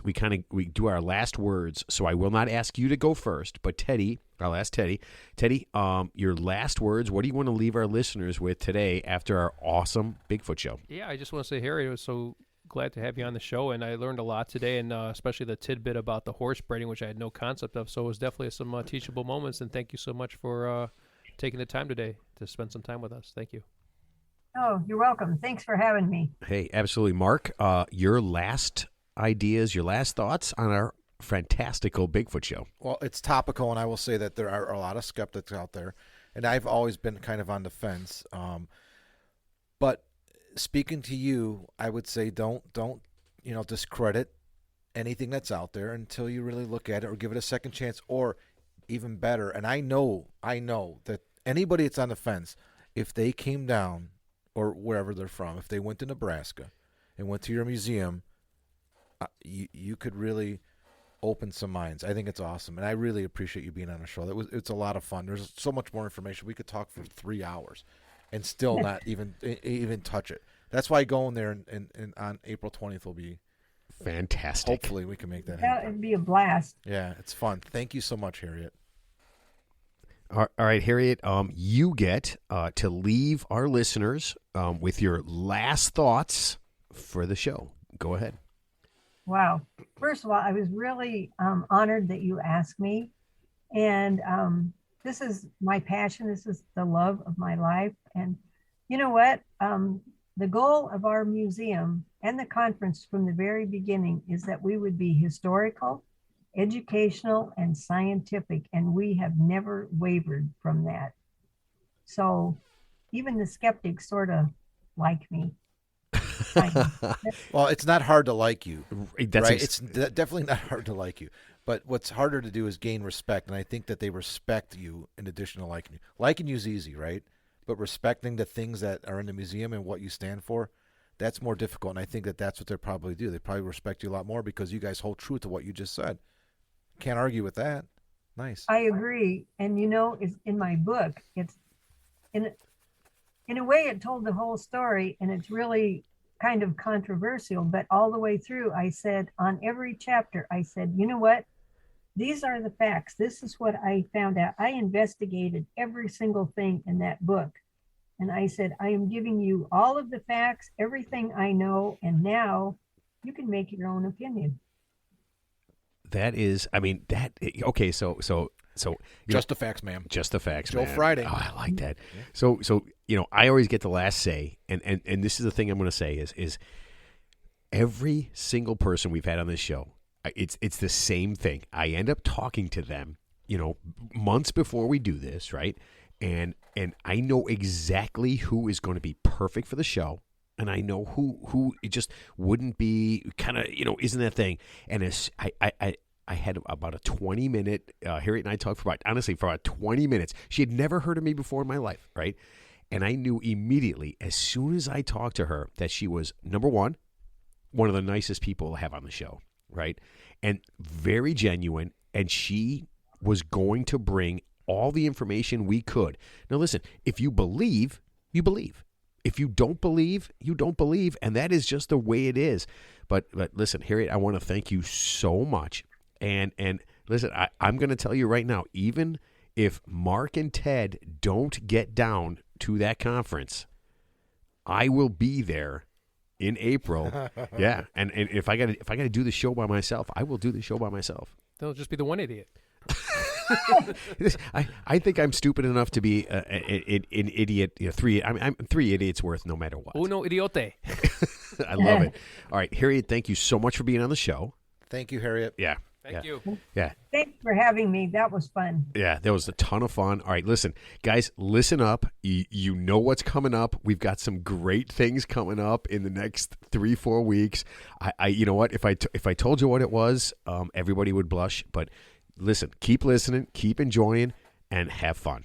we do our last words. So I will not ask you to go first, but Teddy, I'll ask Teddy. Teddy, your last words. What do you want to leave our listeners with today after our awesome Bigfoot show? Yeah, I just want to say, Harry, it was so glad to have you on the show, and I learned a lot today, and especially the tidbit about the horse braiding, which I had no concept of. So it was definitely some teachable moments, and thank you so much for taking the time today to spend some time with us. Thank you. Oh, you're welcome. Thanks for having me. Hey, absolutely. Mark, your last ideas, your last thoughts on our fantastical Bigfoot show. Well, it's topical, and I will say that there are a lot of skeptics out there, and I've always been kind of on the fence. But speaking to you, I would say don't discredit anything that's out there until you really look at it or give it a second chance, or even better. And I know that anybody that's on the fence, if they came down or wherever they're from, if they went to Nebraska and went to your museum, you could really open some minds. I think it's awesome, and I really appreciate you being on the show. It's a lot of fun. There's so much more information. We could talk for 3 hours and still not even touch it. That's why going there and on April 20th will be fantastic. Hopefully we can make that Yeah, happen. it'd be a blast. Yeah, it's fun. Thank you so much, Harriet. All right, Harriet, you get to leave our listeners with your last thoughts for the show. Go ahead. Wow. First of all, I was really honored that you asked me. And this is my passion. This is the love of my life. And you know what? The goal of our museum and the conference from the very beginning is that we would be historical, educational, and scientific. And we have never wavered from that. So even the skeptics sort of like me. Well, it's not hard to like you, That's right? It's definitely not hard to like you. But what's harder to do is gain respect, and I think that they respect you in addition to liking you. Liking you is easy, right? But respecting the things that are in the museum and what you stand for, that's more difficult, and I think that that's what they probably do. They probably respect you a lot more because you guys hold true to what you just said. Can't argue with that. Nice. I agree. And it's in my book. It's in a way it told the whole story, and it's really kind of controversial, but all the way through I said on every chapter, I said, you know what? These are the facts. This is what I found out. I investigated every single thing in that book. And I said, I am giving you all of the facts, everything I know, and now you can make your own opinion. That is, okay, so just the facts, ma'am. Just the facts, Joe man. Friday. Oh, I like that. So I always get the last say, and this is the thing I'm going to say is every single person we've had on this show, it's the same thing. I end up talking to them, months before we do this, right? And I know exactly who is going to be perfect for the show, and I know who it just wouldn't be, kind of, isn't that thing. And as I had about a 20-minute, Harriet and I talked for about 20 minutes. She had never heard of me before in my life, right? And I knew immediately, as soon as I talked to her, that she was, number one of the nicest people to have on the show, right? And very genuine, and she was going to bring all the information we could. Now listen, if you believe, you believe. If you don't believe, you don't believe, and that is just the way it is. But listen, Harriet, I want to thank you so much. And listen, I'm going to tell you right now, even if Mark and Ted don't get down to that conference, I will be there in April. Yeah, and if I got to do the show by myself, I will do the show by myself. There'll just be the one idiot. I think I'm stupid enough to be an idiot. I'm 3 idiots worth no matter what. Uno idiote. I love it. All right, Harriet, thank you so much for being on the show. Thank you, Harriet. Yeah. Thank you. Yeah. Thanks for having me. That was fun. Yeah, that was a ton of fun. All right, listen, guys, listen up. You know what's coming up. We've got some great things coming up in the next 3-4 weeks. You know what? If I told you what it was, everybody would blush. But listen, keep listening, keep enjoying, and have fun.